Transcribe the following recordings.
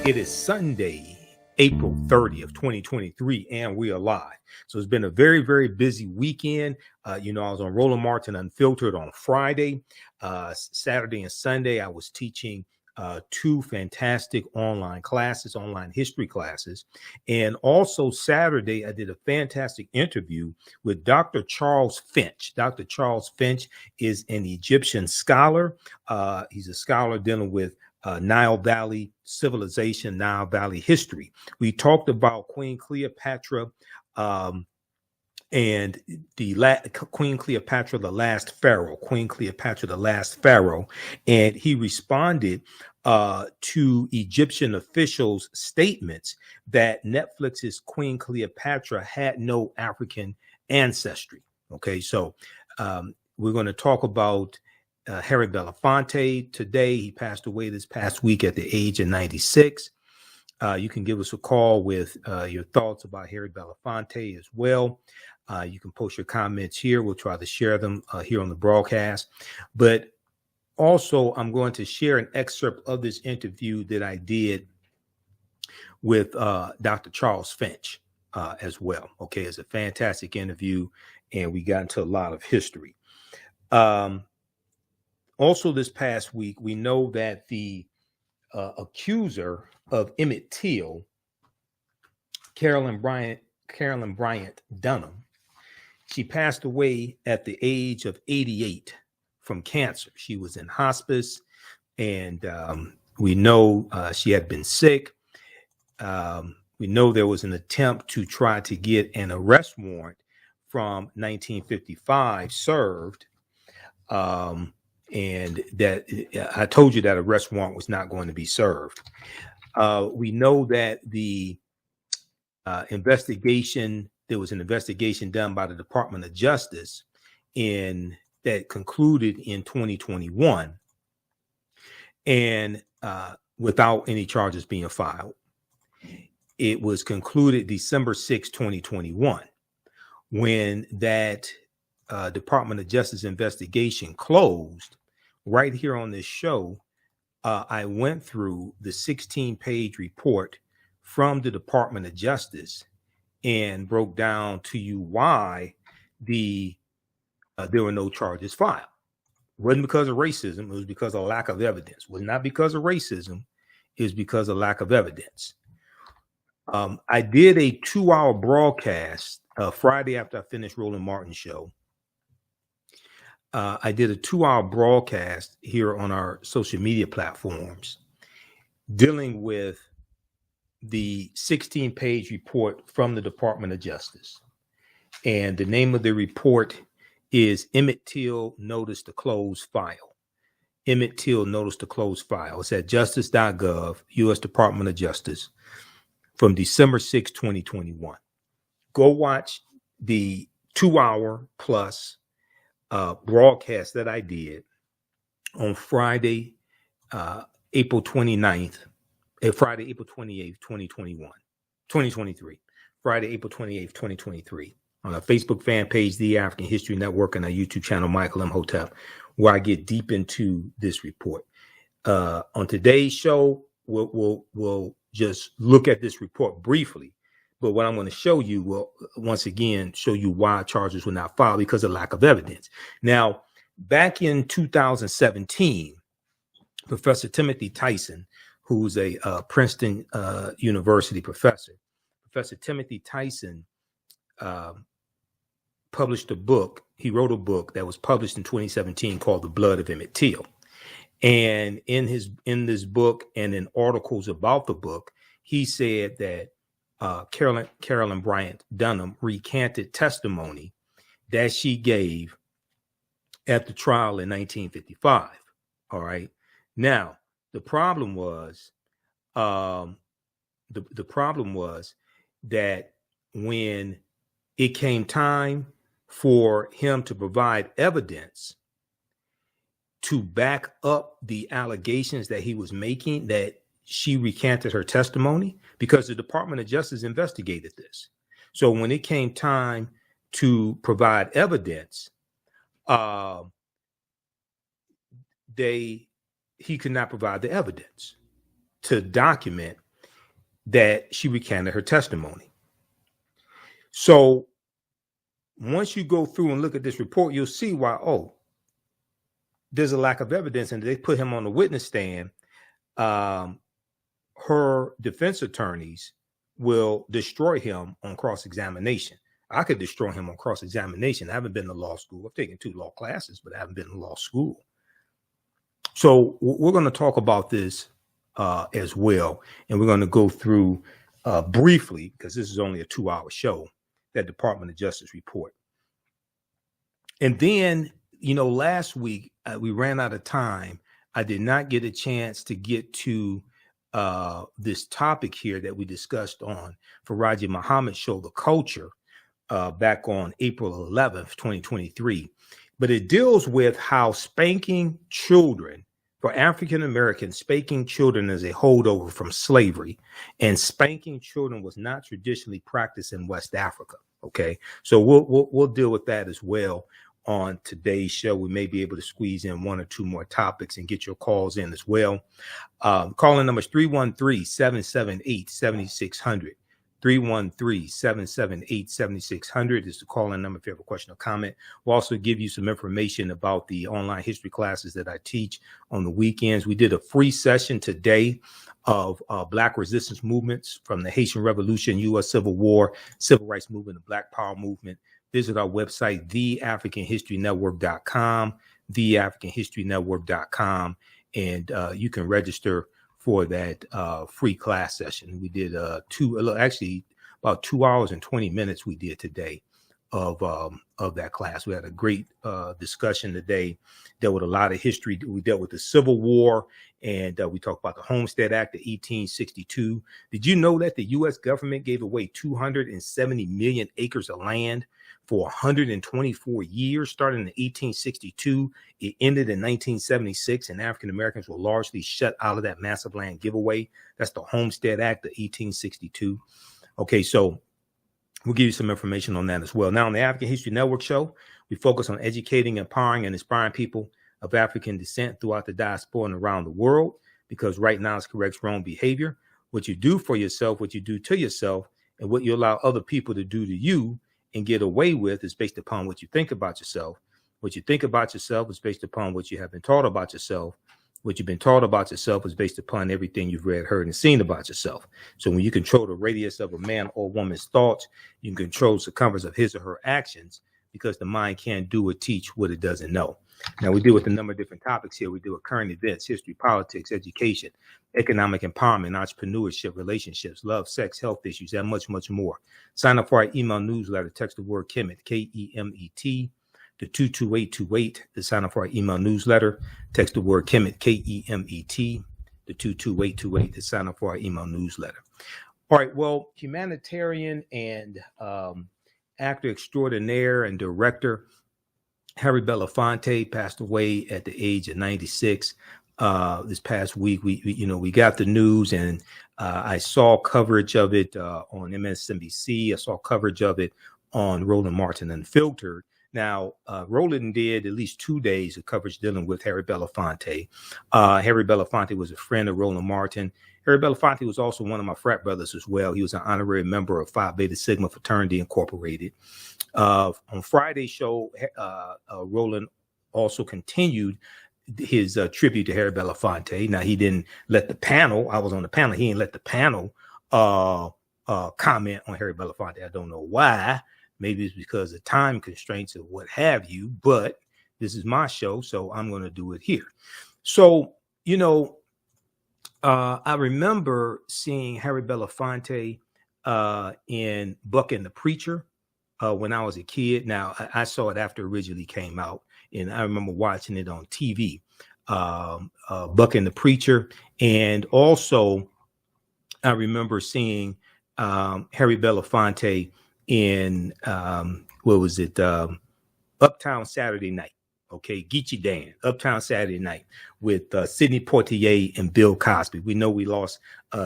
It is Sunday, April 30th, 2023, and we are live. So it's been a very, very busy weekend. I was on Roland Martin Unfiltered on Friday. Saturday and Sunday, I was teaching two fantastic online classes, online history classes. And also Saturday, I did a fantastic interview with Dr. Charles Finch. Dr. Charles Finch is an Egyptian scholar. He's a scholar dealing with Nile Valley civilization, Nile Valley history. We talked about Queen Cleopatra and Queen Cleopatra, the last pharaoh, Queen Cleopatra, the last pharaoh. And he responded to Egyptian officials' statements that Netflix's Queen Cleopatra had no African ancestry. Okay, so we're going to talk about Harry Belafonte today. He passed away this past week at the age of 96. You can give us a call with your thoughts about Harry Belafonte as well. You can post your comments here. We'll try to share them here on the broadcast. But also, I'm going to share an excerpt of this interview that I did with Dr. Charles Finch as well. Okay, it's a fantastic interview, and we got into a lot of history. Also, this past week, we know that the accuser of Emmett Till, Carolyn Bryant Donham, she passed away at the age of 88 from cancer. She was in hospice, and we know she had been sick. We know there was an attempt to try to get an arrest warrant from 1955 served. And that I told you that arrest warrant was not going to be served. We know that the investigation, there was an investigation done by the Department of Justice that concluded in 2021 and without any charges being filed. It was concluded December 6, 2021, when that Department of Justice investigation closed. Right here on this show, I went through the 16-page report from the Department of Justice and broke down to you why there were no charges filed. It wasn't because of racism. It was because of lack of evidence. It was not because of racism. It was because of lack of evidence. I did a 2-hour broadcast Friday after I finished Roland Martin show. I did a 2-hour broadcast here on our social media platforms dealing with the 16-page report from the Department of Justice. And the name of the report is Emmett Till Notice to Close File. Emmett Till Notice to Close File. It's at justice.gov, U.S. Department of Justice, from December 6, 2021. Go watch the 2-hour plus broadcast that I did on Friday, April 29th, Friday, April 28th, 2023, Friday, April 28th, 2023, on our Facebook fan page, The African History Network, and our YouTube channel, Michael Imhotep, where I get deep into this report. On today's show, we'll just look at this report briefly. But what I'm going to show you will, once again, show you why charges were not filed because of lack of evidence. Now, back in 2017, Professor Timothy Tyson, who's a Princeton University professor, Professor Timothy Tyson published a book. He wrote a book that was published in 2017 called The Blood of Emmett Till. And in this book and in articles about the book, he said that Carolyn Bryant Donham recanted testimony that she gave at the trial in 1955. All right. Now, the problem was that when it came time for him to provide evidence to back up the allegations that he was making, that she recanted her testimony, because the Department of Justice investigated this. So when it came time to provide evidence, he could not provide the evidence to document that she recanted her testimony. So once you go through and look at this report, you'll see why, there's a lack of evidence, and they put him on the witness stand. Her defense attorneys will destroy him on cross-examination. I could destroy him on cross-examination. I haven't been to law school. I've taken 2 law classes, but I haven't been to law school. So we're going to talk about this as well. And we're going to go through briefly, because this is only a 2-hour show, that Department of Justice report. And then, last week we ran out of time. I did not get a chance to get to this topic here that we discussed on Faraji Muhammad's show, The Culture, back on April 11th, 2023. But it deals with how spanking children, for African Americans, spanking children is a holdover from slavery, and spanking children was not traditionally practiced in West Africa. Okay, so we'll deal with that as well on today's show. We may be able to squeeze in 1 or 2 more topics and get your calls in as well. Calling number is 313-778-7600. 313-778-7600 is the call-in number if you have a question or comment. We'll also give you some information about the online history classes that I teach on the weekends. We did a free session today of Black resistance movements from the Haitian Revolution, U.S. Civil War, Civil Rights Movement, the Black Power Movement. Visit our website, TheAfricanHistoryNetwork.com, TheAfricanHistoryNetwork.com, and you can register for that free class session. We did about 2 hours and 20 minutes we did today of that class. We had a great discussion today, dealt with a lot of history. We dealt with the Civil War, and we talked about the Homestead Act of 1862. Did you know that the U.S. government gave away 270 million acres of land for 124 years, starting in 1862. It ended in 1976, and African Americans were largely shut out of that massive land giveaway. That's the Homestead Act of 1862. Okay, so we'll give you some information on that as well. Now, on the African History Network show, we focus on educating, empowering, and inspiring people of African descent throughout the diaspora and around the world, because right now it's corrects wrong behavior. What you do for yourself, what you do to yourself, and what you allow other people to do to you and get away with is based upon what you think about yourself. What you think about yourself is based upon what you have been taught about yourself. What you've been taught about yourself is based upon everything you've read, heard, and seen about yourself. So when you control the radius of a man or woman's thoughts, you can control the circumference of his or her actions, because the mind can't do or teach what it doesn't know. Now, we deal with a number of different topics here. We deal with current events, history, politics, education, economic empowerment, entrepreneurship, relationships, love, sex, health issues, and much, much more. Sign up for our email newsletter. Text the word Kemet, Kemet, to 22828 to sign up for our email newsletter. Text the word Kemet, Kemet, to 22828 to sign up for our email newsletter. All right, well, humanitarian and actor extraordinaire and director Harry Belafonte passed away at the age of 96. This past week, we got the news, and I saw coverage of it on MSNBC. I saw coverage of it on Roland Martin Unfiltered. Now, Roland did at least 2 days of coverage dealing with Harry Belafonte. Harry Belafonte was a friend of Roland Martin. Harry Belafonte was also one of my frat brothers as well. He was an honorary member of Phi Beta Sigma Fraternity Incorporated. On Friday's show, Roland also continued his tribute to Harry Belafonte. Now, he didn't let the panel, I was on the panel, he didn't let the panel comment on Harry Belafonte. I don't know why. Maybe it's because of time constraints or what have you, but this is my show, so I'm going to do it here. So, I remember seeing Harry Belafonte in Buck and the Preacher when I was a kid. Now, I saw it after it originally came out, and I remember watching it on TV, Buck and the Preacher. And also, I remember seeing Harry Belafonte in, Uptown Saturday Night. Okay, Geechee Dan, Uptown Saturday Night with Sidney Poitier and Bill Cosby. We know we lost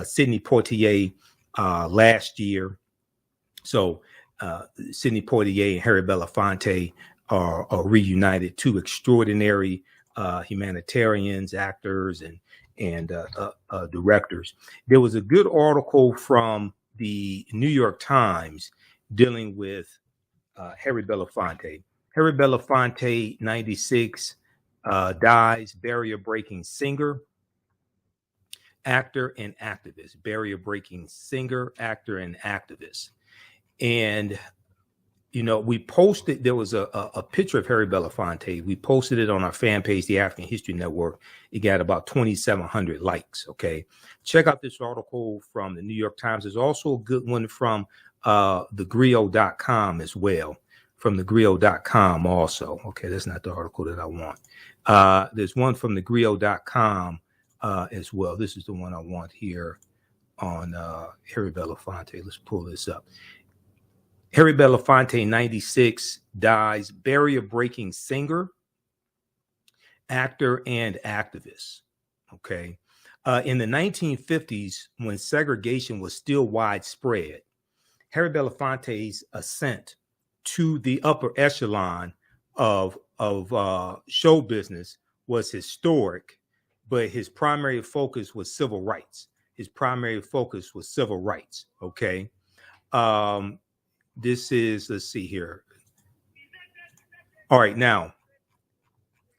Sidney Poitier last year. So Sidney Poitier and Harry Belafonte are reunited, two extraordinary humanitarians, actors, and directors. There was a good article from the New York Times dealing with Harry Belafonte. Harry Belafonte, 96, dies, barrier-breaking singer, actor, and activist. Barrier-breaking singer, actor, and activist. And you know, we posted, there was a picture of Harry Belafonte. We posted it on our fan page, the African History Network. It got about 2,700 likes. Okay. Check out this article from the New York Times. There's also a good one from thegrio.com as well. From thegrio.com also. Okay. That's not the article that I want. There's one from thegrio.com as well. This is the one I want here on Harry Belafonte. Let's pull this up. Harry Belafonte, 96, dies, barrier-breaking singer, actor, and activist. Okay. In the 1950s, when segregation was still widespread, Harry Belafonte's ascent to the upper echelon of show business was historic, but his primary focus was civil rights. Okay. This is, let's see here. All right, now,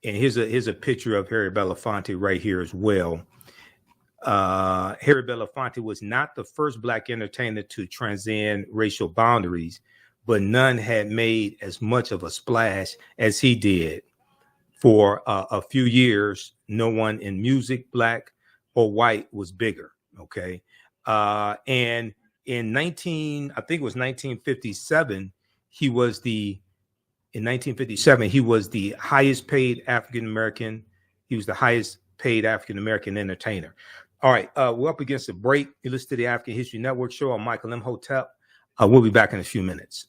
and here's a picture of Harry Belafonte right here as well. Harry Belafonte was not the first Black entertainer to transcend racial boundaries, but none had made as much of a splash as he did. For a few years, no one in music, Black or white, was bigger. Okay, and in 1957, he was the highest paid African American. He was the highest paid African American entertainer. All right, we're up against a break. You listen to the African History Network show. I'm Michael Imhotep. We'll be back in a few minutes.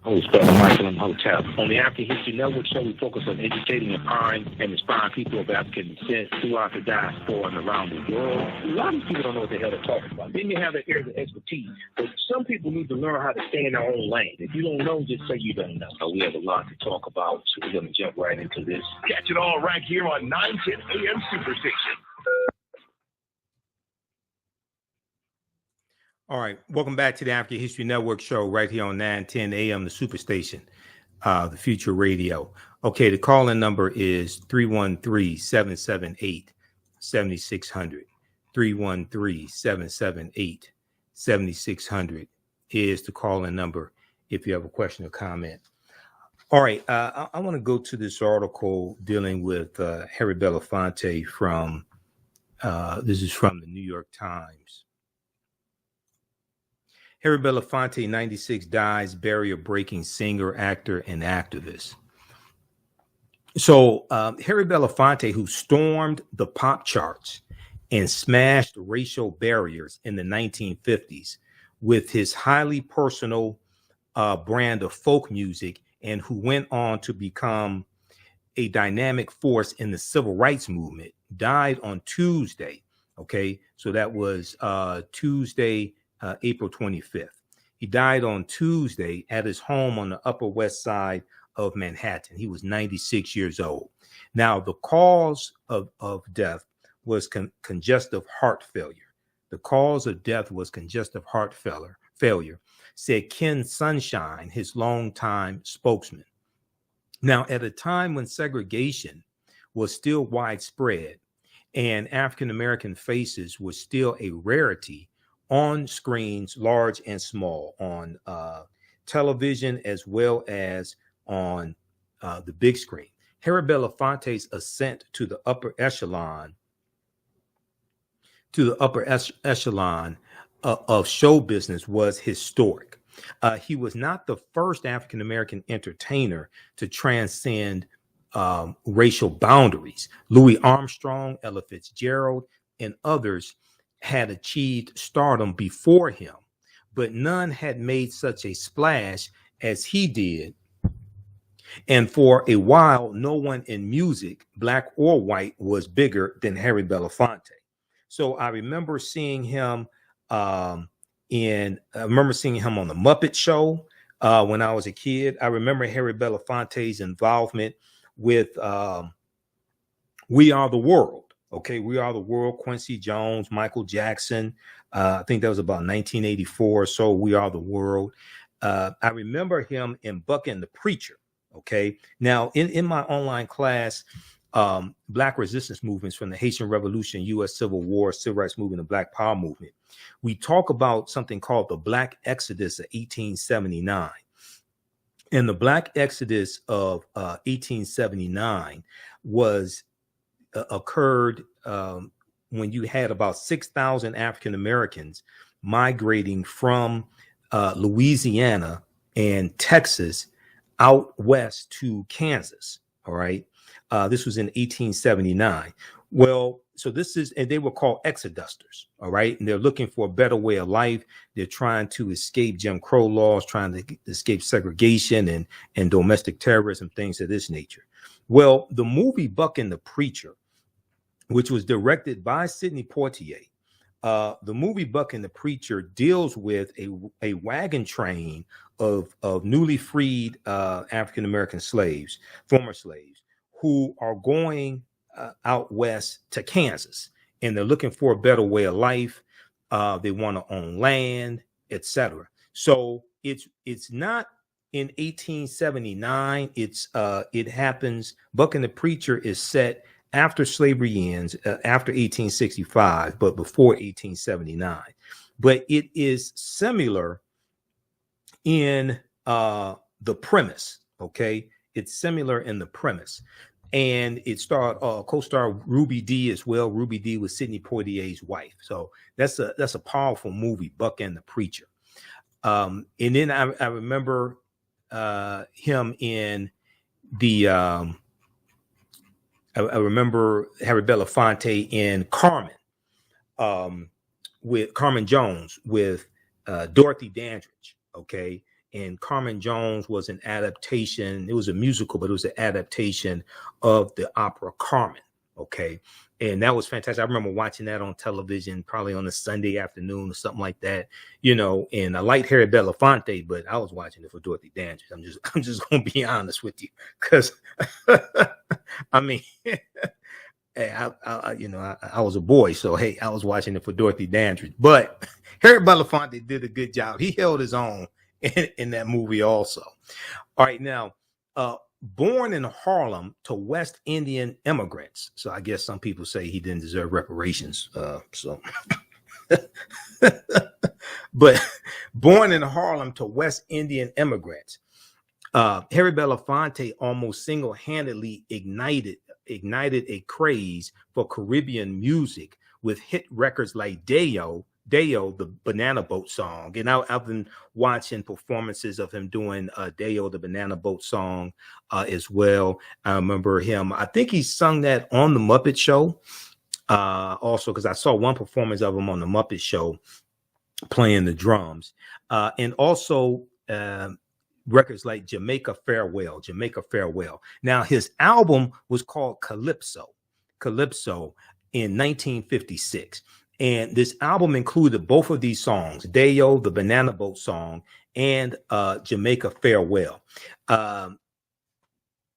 Host Michael Imhotep. On the African History Network show, we focus on educating, empowering, and inspiring people of African descent throughout the diaspora and around the world. A lot of people don't know what the hell they're talking about. They may have their areas of expertise, but some people need to learn how to stay in their own lane. If you don't know, just say you don't know. We have a lot to talk about, so we're going to jump right into this. Catch it all right here on 910 AM Superstation. All right, welcome back to the African History Network show right here on 910 AM, the Superstation, the Future Radio. Okay, the call-in number is 313-778-7600. 313-778-7600 is the call-in number if you have a question or comment. All right, I want to go to this article dealing with Harry Belafonte from, this is from the New York Times. Harry Belafonte, 96, dies, barrier-breaking singer, actor, and activist. So Harry Belafonte, who stormed the pop charts and smashed racial barriers in the 1950s with his highly personal brand of folk music, and who went on to become a dynamic force in the civil rights movement, died on Tuesday. Okay, so that was Tuesday, April 25th. He died on Tuesday at his home on the Upper West Side of Manhattan. He was 96 years old. Now, the cause of death was congestive heart failure. The cause of death was congestive heart failure, said Ken Sunshine, his longtime spokesman. Now, at a time when segregation was still widespread and African-American faces were still a rarity on screens, large and small, on television as well as on the big screen, Harry Belafonte's ascent to the upper echelon of show business was historic. He was not the first African-American entertainer to transcend racial boundaries. Louis Armstrong, Ella Fitzgerald, and others had achieved stardom before him, but none had made such a splash as he did. And for a while, no one in music, Black or white, was bigger than Harry Belafonte. So I remember seeing him on the Muppet Show when I was a kid. I remember Harry Belafonte's involvement with We Are the World. Okay, We Are the World, Quincy Jones, Michael Jackson. I think that was about 1984 or so, We Are the World. I remember him in Buck and the Preacher. Okay, now in my online class, Black resistance movements from the Haitian Revolution, U.S. Civil War, Civil Rights Movement, and Black Power Movement, we talk about something called the Black Exodus of 1879. And the Black Exodus of 1879 was occurred when you had about 6,000 African Americans migrating from Louisiana and Texas out west to Kansas. All right. This was in 1879. Well, so this is, and they were called exodusters. All right. And they're looking for a better way of life. They're trying to escape Jim Crow laws, trying to escape segregation and domestic terrorism, things of this nature. Well, the movie Buck and the Preacher, which was directed by Sidney Poitier, the movie Buck and the Preacher deals with a wagon train of newly freed African American slaves, former slaves, who are going out west to Kansas, and they're looking for a better way of life. They want to own land, etc. So it's not in 1879. It happens. Buck and the Preacher is set after slavery ends, after 1865, but before 1879. But it is similar in the premise. Okay, it's similar in the premise, and it starred co-star Ruby Dee as well. Ruby Dee was Sidney Poitier's wife. So that's a powerful movie, Buck and the Preacher. And then I remember him in the I remember Harry Belafonte in Carmen, with Carmen Jones with Dorothy Dandridge. Okay. And Carmen Jones was an adaptation. It was a musical, but it was an adaptation of the opera Carmen. Okay. And that was fantastic. I remember watching that on television, probably on a Sunday afternoon or something like that, and I liked Harry Belafonte, but I was watching it for Dorothy Dandridge. I'm just going to be honest with you, because I mean, hey, I was a boy, so hey, I was watching it for Dorothy Dandridge, but Harry Belafonte did a good job. He held his own in that movie also. All right. Now, born in Harlem to West Indian immigrants. So I guess some people say he didn't deserve reparations. But born in Harlem to West Indian immigrants, Harry Belafonte almost single-handedly ignited a craze for Caribbean music with hit records like Deo, the Banana Boat song. And I've been watching performances of him doing Deo, the Banana Boat song as well. I remember him. I think he sung that on The Muppet Show also, because I saw one performance of him on The Muppet Show playing the drums. And also records like Jamaica Farewell. Now, his album was called Calypso in 1956. And this album included both of these songs, Deo, the Banana Boat song, and Jamaica Farewell.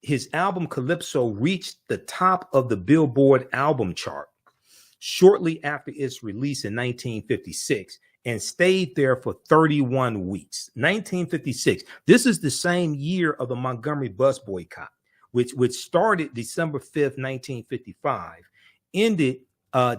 His album Calypso reached the top of the Billboard album chart shortly after its release in 1956 and stayed there for 31 weeks. 1956. This is the same year of the Montgomery bus boycott, which started December 5th, 1955, ended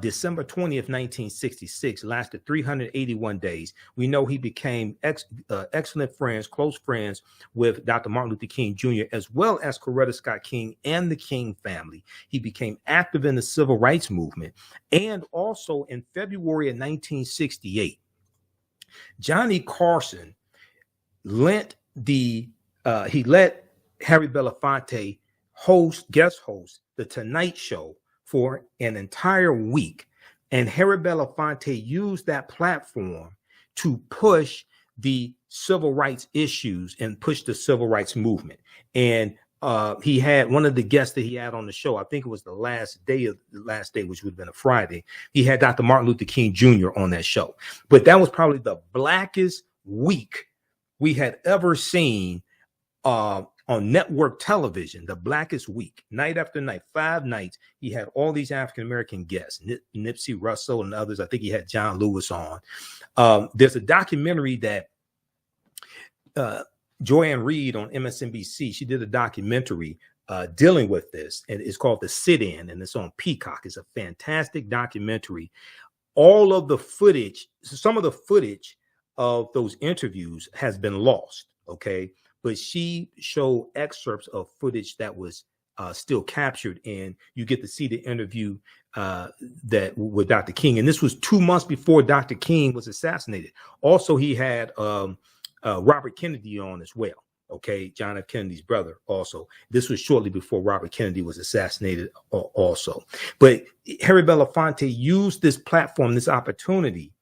December 20th, 1966, lasted 381 days. We know he became excellent friends, close friends with Dr. Martin Luther King Jr., as well as Coretta Scott King and the King family. He became active in the civil rights movement. And also in February of 1968, Johnny Carson let Harry Belafonte guest host The Tonight Show for an entire week. And Harry Belafonte used that platform to push the civil rights issues and push the civil rights movement. And he had one of the guests that he had on the show, I think it was the last day, which would have been a Friday. He had Dr. Martin Luther King Jr. on that show. But that was probably the blackest week we had ever seen on network television, the Blackest Week, night after night, 5 nights. He had all these African-American guests, Nipsey Russell and others. I think he had John Lewis on. There's a documentary that Joanne Reed on MSNBC, she did a documentary dealing with this, and it's called The Sit-In, and it's on Peacock. It's a fantastic documentary. All of the footage, some of the footage of those interviews has been lost, okay? But she showed excerpts of footage that was still captured, and you get to see the interview that with Dr. King. And this was 2 months before Dr. King was assassinated. Also, he had Robert Kennedy on as well, okay? John F. Kennedy's brother also. This was shortly before Robert Kennedy was assassinated also. But Harry Belafonte used this platform, this opportunity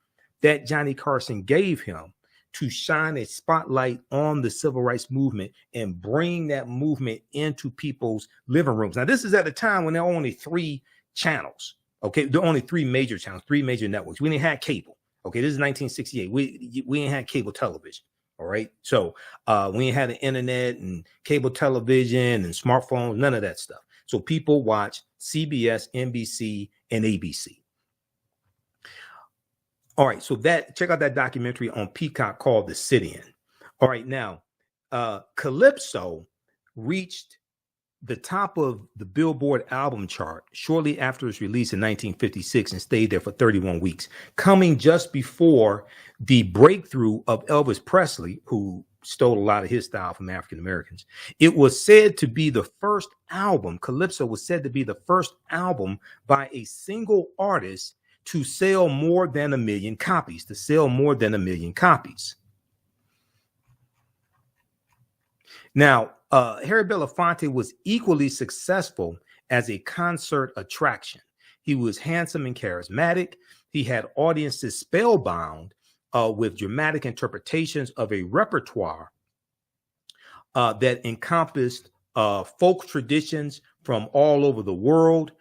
that Johnny Carson gave him to shine a spotlight on the civil rights movement and bring that movement into people's living rooms. Now, this is at a time when there are only 3 channels, okay? There are only 3 major channels, 3 major networks. We didn't have cable, okay? This is 1968. We ain't had cable television, all right? So we ain't had the internet and cable television and smartphones, none of that stuff. So people watch CBS, NBC, and ABC. All right, so check out that documentary on Peacock called The Sit-In. All right, now, Calypso reached the top of the Billboard album chart shortly after its release in 1956 and stayed there for 31 weeks, coming just before the breakthrough of Elvis Presley, who stole a lot of his style from African Americans. It was said to be the first album, Calypso was said to be the first album by a single artist to sell more than 1 million copies, Now, Harry Belafonte was equally successful as a concert attraction. He was handsome and charismatic. He had audiences spellbound with dramatic interpretations of a repertoire that encompassed folk traditions from all over the world,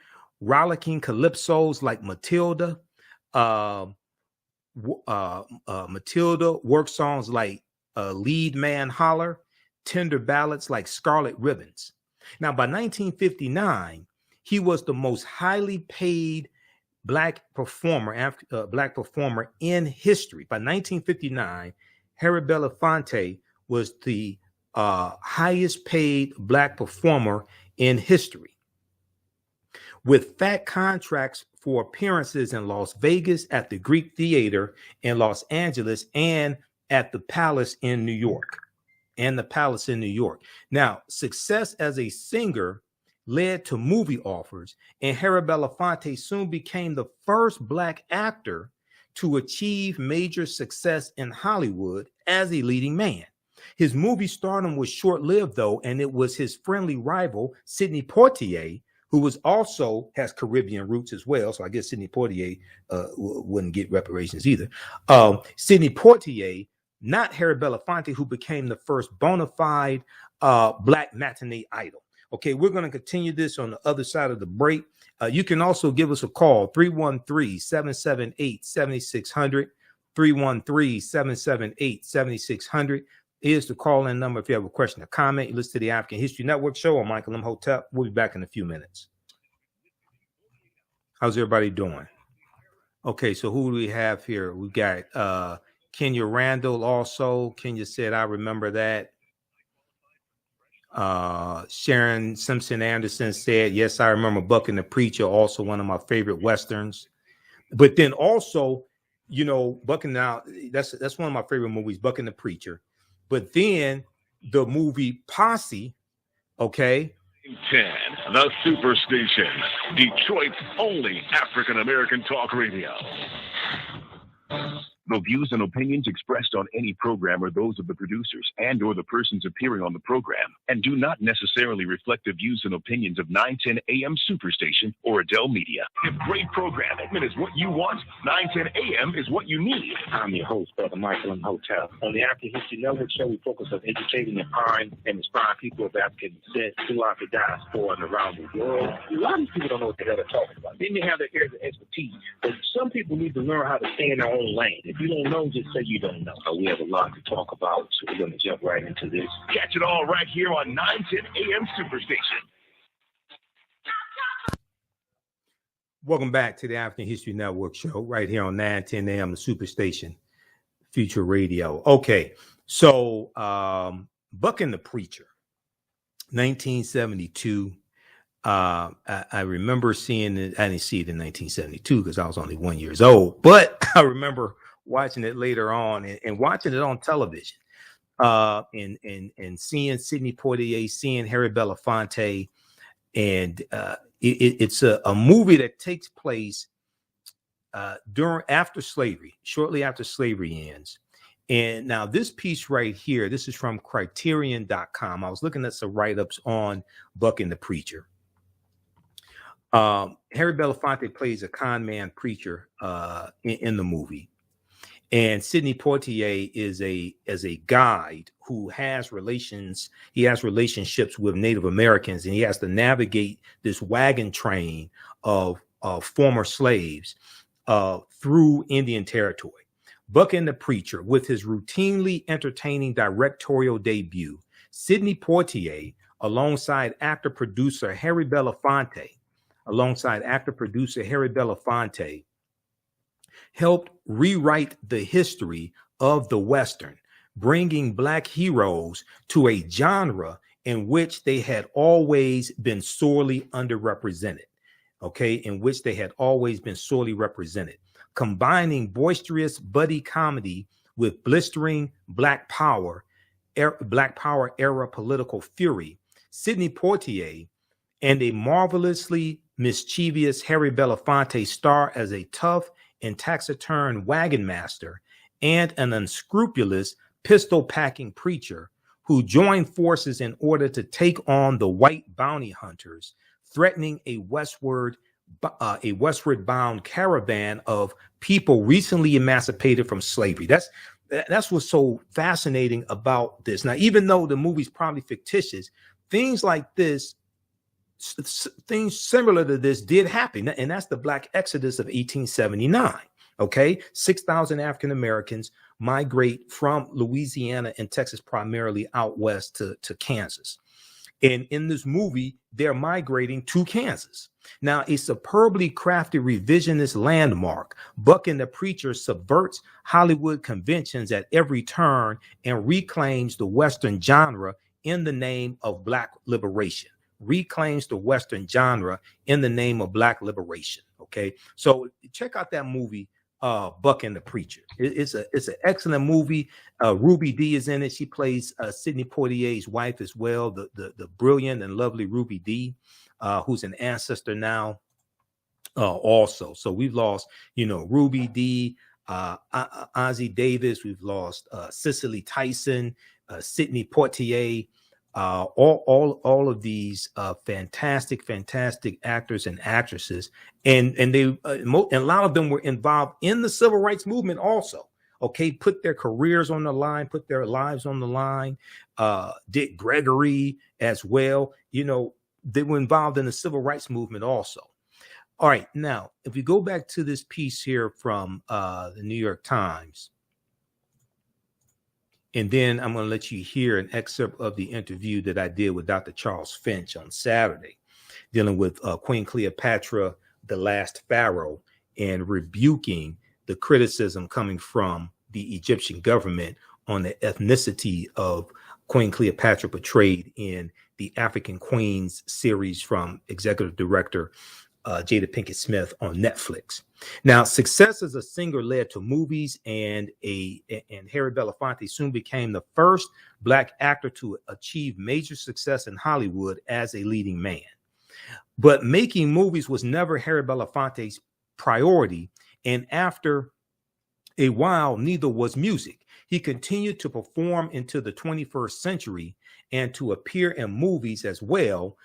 rollicking calypsos like Matilda. Matilda work songs like Lead Man Holler, tender ballads like Scarlet Ribbons. Now, by 1959, he was the most highly paid black performer in history. By 1959, Harry Belafonte was the highest paid black performer in history, with fat contracts for appearances in Las Vegas, at the Greek Theater in Los Angeles, and at the Palace in New York. Now, success as a singer led to movie offers, and Harry Belafonte soon became the first black actor to achieve major success in Hollywood as a leading man. His movie stardom was short-lived, though, and it was his friendly rival, Sidney Poitier, who has Caribbean roots as well. So I guess Sidney Poitier wouldn't get reparations either. Sidney Poitier, not Harry Belafonte, who became the first bona fide black matinee idol. Okay, we're going to continue this on the other side of the break. You can also give us a call, 313-778-7600, 313-778-7600 is the call-in number if you have a question or comment. You listen to the African History Network show. I'm Michael Imhotep. We'll be back in a few minutes. How's everybody doing? Okay, so who do we have here? We got Kenya Randall also. Kenya said, I remember that. Sharon Simpson Anderson said, yes, I remember Buck and the Preacher, also one of my favorite Westerns. But then also, you know, Buck and now that's one of my favorite movies, Buck and the Preacher. But then the movie Posse, okay. 10, the Superstation, Detroit's only African-American talk radio. The views and opinions expressed on any program are those of the producers and or the persons appearing on the program and do not necessarily reflect the views and opinions of 910 AM Superstation or Adele Media. If great programming is what you want, 910 AM is what you need. I'm your host, Brother Michael Imhotep. On the African History Network show, we focus on educating, empowering, and inspiring people of African descent throughout the diaspora and around the world. A lot of these people don't know what the hell they're talking about. They may have their areas of expertise, but some people people need to learn how to stay in their own lane. If you don't know, just say you don't know. We have a lot to talk about, so we're going to jump right into this. Catch it all right here on 910 AM Superstation. Welcome back to the African History Network show right here on 910 AM, the Superstation, Future Radio. Okay, so Bucking the Preacher, 1972. I remember seeing it. I didn't see it in 1972 because I was only 1 year old, but I remember watching it later on and watching it on television, and seeing Sidney Poitier, seeing Harry Belafonte, and it's a movie that takes place shortly after slavery ends. And now this piece right here, this is from Criterion.com. I was looking at some write-ups on Bucking the Preacher. Harry Belafonte plays a con man preacher in the movie, and Sidney Poitier is a guide who has relationships with Native Americans, and he has to navigate this wagon train of former slaves through Indian territory. Bucking the Preacher, with his routinely entertaining directorial debut, Sidney Poitier, alongside actor-producer Harry Belafonte, helped rewrite the history of the Western, bringing Black heroes to a genre in which they had always been sorely underrepresented. Combining boisterous buddy comedy with blistering Black Power era political fury, Sidney Poitier and a marvelously mischievous Harry Belafonte star as a tough and taciturn wagon master and an unscrupulous pistol-packing preacher who join forces in order to take on the white bounty hunters, threatening a westward-bound caravan of people recently emancipated from slavery. That's what's so fascinating about this. Now, even though the movie's probably fictitious, things like this, things similar to this did happen, and that's the Black Exodus of 1879. Okay, 6,000 African Americans migrate from Louisiana and Texas, primarily out west to Kansas. And in this movie, they're migrating to Kansas. Now, a superbly crafted revisionist landmark, Bucking the Preacher subverts Hollywood conventions at every turn and reclaims the Western genre in the name of Black liberation. Okay, so check out that movie, Bucking the Preacher. It's an excellent movie. Ruby Dee is in it. She plays Sidney Poitier's wife as well, the brilliant and lovely Ruby Dee, who's an ancestor now also. So we've lost, Ruby Dee, Ozzie Davis. We've lost Cicely Tyson, Sidney Poitier. All of these fantastic actors and actresses, and they and a lot of them were involved in the civil rights movement also. Okay, put their careers on the line, put their lives on the line. Dick Gregory as well. They were involved in the civil rights movement also. All right, now if we go back to this piece here from the New York Times. And then I'm going to let you hear an excerpt of the interview that I did with Dr. Charles Finch on Saturday, dealing with Queen Cleopatra, the last pharaoh, and rebuking the criticism coming from the Egyptian government on the ethnicity of Queen Cleopatra portrayed in the African Queens series from executive director Jada Pinkett Smith on Netflix. Now, success as a singer led to movies, and Harry Belafonte soon became the first Black actor to achieve major success in Hollywood as a leading man. But making movies was never Harry Belafonte's priority, and after a while, neither was music. He continued to perform into the 21st century and to appear in movies as well,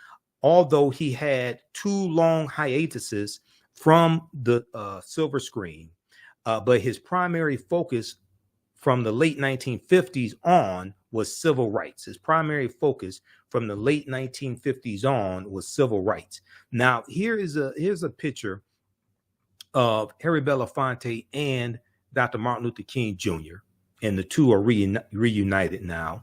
although he had 2 long hiatuses from the silver screen. But his primary focus from the late 1950s on was civil rights. Now, here's a picture of Harry Belafonte and Dr. Martin Luther King Jr., and the two are reunited now.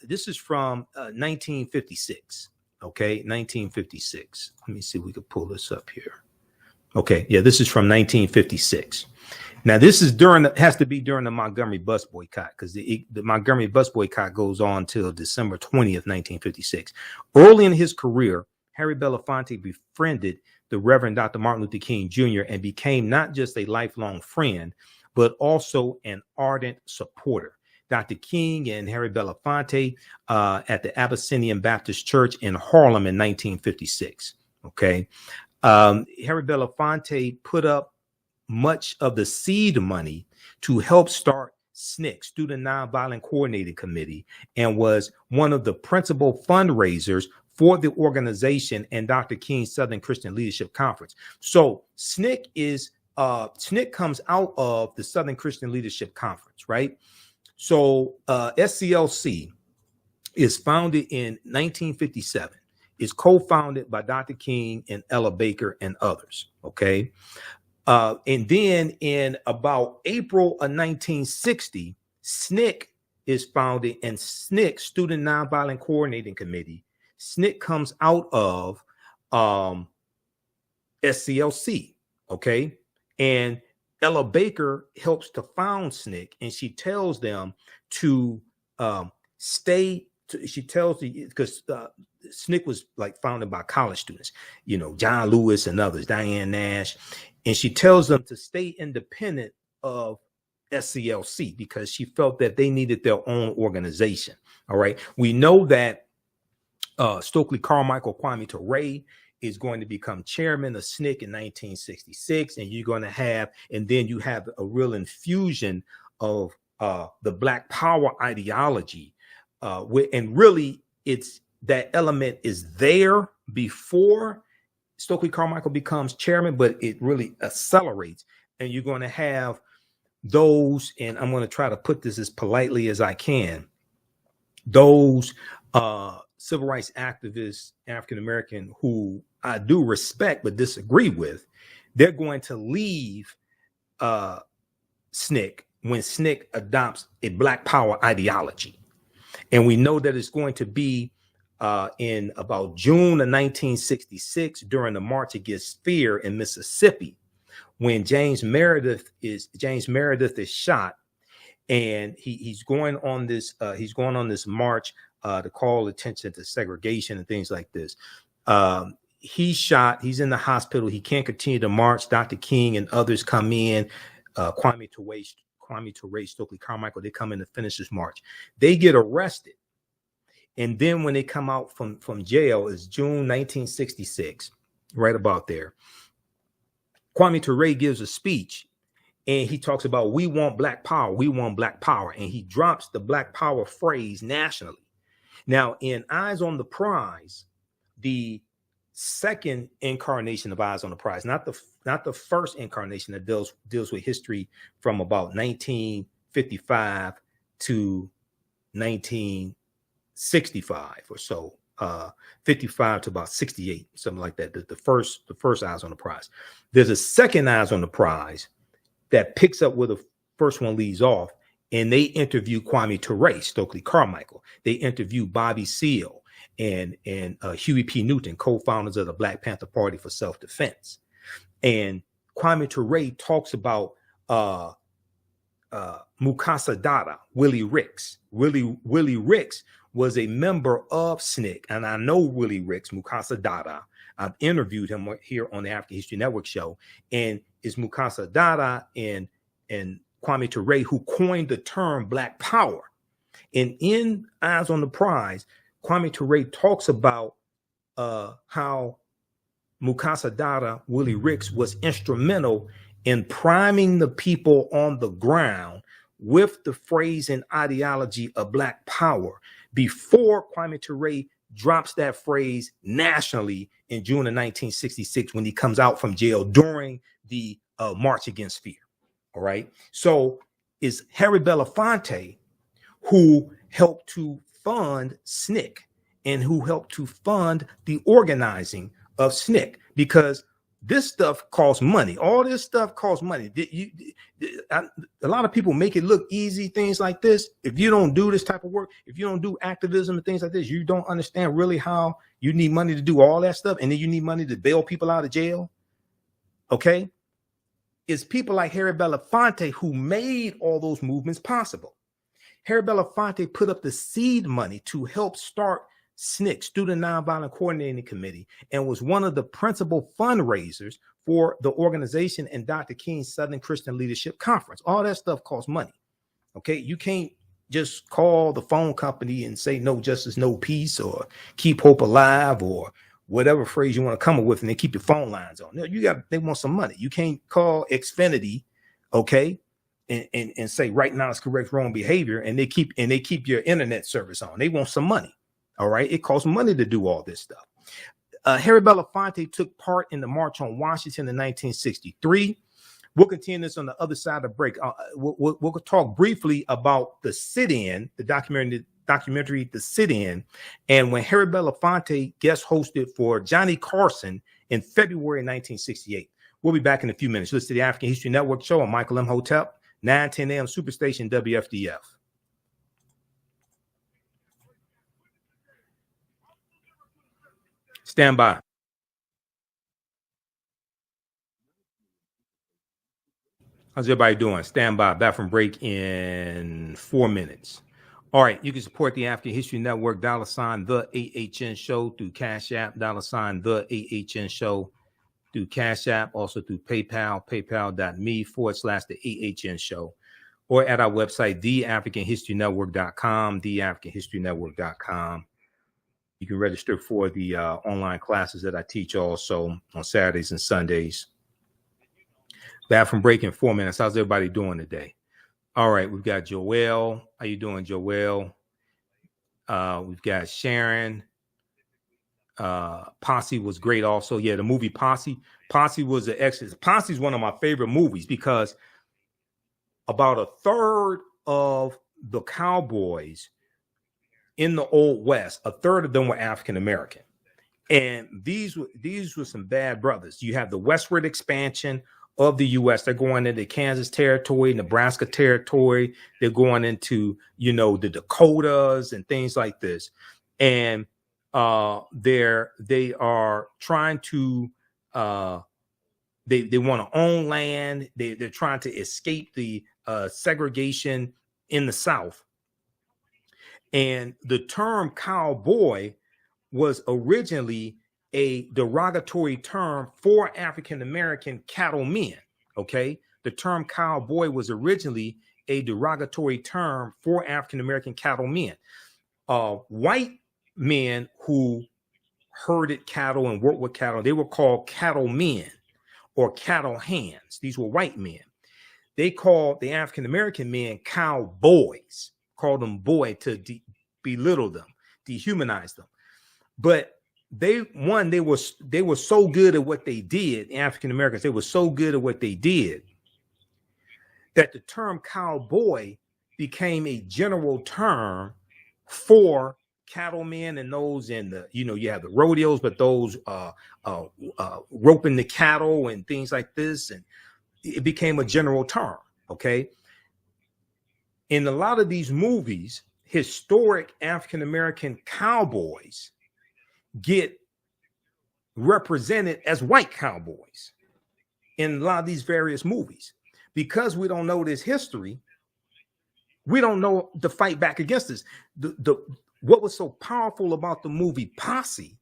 This is from 1956. Okay, 1956. Let me see if we can pull this up here. Okay, yeah, this is from 1956. Now, this is has to be during the Montgomery bus boycott, because the Montgomery bus boycott goes on till December 20th, 1956. Early in his career, Harry Belafonte befriended the Reverend Dr. Martin Luther King Jr. and became not just a lifelong friend, but also an ardent supporter. Dr. King and Harry Belafonte at the Abyssinian Baptist Church in Harlem in 1956. Okay. Harry Belafonte put up much of the seed money to help start SNCC, Student Nonviolent Coordinating Committee, and was one of the principal fundraisers for the organization and Dr. King's Southern Christian Leadership Conference. So SNCC comes out of the Southern Christian Leadership Conference, right? So SCLC is founded in 1957. It's co-founded by Dr. King and Ella Baker and others, okay? And then in about April of 1960, SNCC is founded, and SNCC, Student Nonviolent Coordinating Committee, SNCC comes out of SCLC, okay? And Ella Baker helps to found SNCC, and she tells them to she tells the, because SNCC was like founded by college students, you know, John Lewis and others, Diane Nash, and she tells them to stay independent of SCLC because she felt that they needed their own organization. All right. We know that Stokely Carmichael Kwame Ture is going to become chairman of SNCC in 1966, and you're going to have, and then you have a real infusion of the Black Power ideology, and really it's that element is there before Stokely Carmichael becomes chairman, but it really accelerates, and you're going to have those, and I'm going to try to put this as politely as I can, those civil rights activists, African American, who I do respect but disagree with, they're going to leave SNCC when SNCC adopts a Black Power ideology. And we know that it's going to be in about June of 1966 during the March Against Fear in Mississippi, when James Meredith is shot, and he's going on this march to call attention to segregation and things like this. He's shot. He's in the hospital. He can't continue to march. Dr. King and others come in. Kwame Ture, Stokely Carmichael, they come in to finish this march. They get arrested. And then when they come out from jail, it's June 1966, right about there. Kwame Ture gives a speech, and he talks about, we want Black power, we want Black power. And he drops the Black power phrase nationally. Now, in Eyes on the Prize, the second incarnation of Eyes on the Prize, not the first incarnation that deals with history from about 1955 to 1965 or so, 55 to about 68, something like that. The first Eyes on the Prize. There's a second Eyes on the Prize that picks up where the first one leaves off, and they interview Kwame Ture, Stokely Carmichael. They interview Bobby Seale and Huey P. Newton, co-founders of the Black Panther Party for Self-Defense. And Kwame Ture talks about Mukasa Dada, Willie Ricks. Willie Ricks was a member of SNCC, and I know Willie Ricks, Mukasa Dada. I've interviewed him here on the African History Network show, and it's Mukasa Dada and Kwame Ture who coined the term Black Power. And in Eyes on the Prize, Kwame Ture talks about how Mukasa Dada, Willie Ricks, was instrumental in priming the people on the ground with the phrase and ideology of Black Power before Kwame Ture drops that phrase nationally in June of 1966 when he comes out from jail during the March Against Fear. All right. So it's Harry Belafonte who helped to fund SNCC and who helped to fund the organizing of SNCC, because This stuff costs money. All this stuff costs money. A lot of people make it look easy, things like this. If you don't do this type of work, if you don't do activism and things like this, you don't understand really how you need money to do all that stuff. And then you need money to bail people out of jail. Okay. It's people like Harry Belafonte who made all those movements possible. Harry Belafonte put up the seed money to help start SNCC, Student Nonviolent Coordinating Committee, and was one of the principal fundraisers for the organization and Dr. King's Southern Christian Leadership Conference. All that stuff costs money. Okay, you can't just call the phone company and say no justice, no peace, or keep hope alive, or whatever phrase you want to come up with, and they keep your phone lines on. No, they want some money. You can't call Xfinity, okay, and say right now it's correct wrong behavior, and they keep your internet service on. They want some money. All right, it costs money to do all this stuff. Harry Belafonte took part in the March on Washington in 1963. We'll continue this on the other side of the break. We'll talk briefly about the sit-in, the documentary The Sit-In, and when Harry Belafonte guest hosted for Johnny Carson in February 1968. We'll be back in a few minutes. Listen to the African History Network show. I'm Michael Imhotep, 9:10 a.m. Superstation WFDF. Stand by. How's everybody doing? Stand by. Back from break in 4 minutes. All right. You can support the African History Network, $ the AHN show through Cash App, $ the AHN show through Cash App, also through PayPal, paypal.me/the AHN show, or at our website, TheAfricanHistoryNetwork.com, TheAfricanHistoryNetwork.com. You can register for the online classes that I teach also on Saturdays and Sundays. Back from break in 4 minutes. How's everybody doing today? All right, we've got Joelle. How you doing, Joelle? We've got Sharon. Posse was great also. Yeah, the movie Posse. Posse was an excellent. Posse is one of my favorite movies because about a third of the cowboys in the Old West, a third of them were African American, and these were some bad brothers. You have the westward expansion of the U.S. They're going into Kansas territory, Nebraska territory. They're going into the Dakotas and things like this, and they are trying to they want to own land. They're trying to escape the segregation in the South. And the term cowboy was originally a derogatory term for African-American cattlemen, okay? The term cowboy was originally a derogatory term for African-American cattlemen. White men who herded cattle and worked with cattle, they were called cattlemen or cattle hands. These were white men. They called the African-American men cowboys, called them boy to belittle them, dehumanize them. But they were so good at what they did, the African Americans, they were so good at what they did that the term cowboy became a general term for cattlemen and those in the, you have the rodeos, but those roping the cattle and things like this, and it became a general term, okay? In a lot of these movies, historic African-American cowboys get represented as white cowboys in a lot of these various movies. Because we don't know this history, we don't know to fight back against this. What was so powerful about the movie Posse,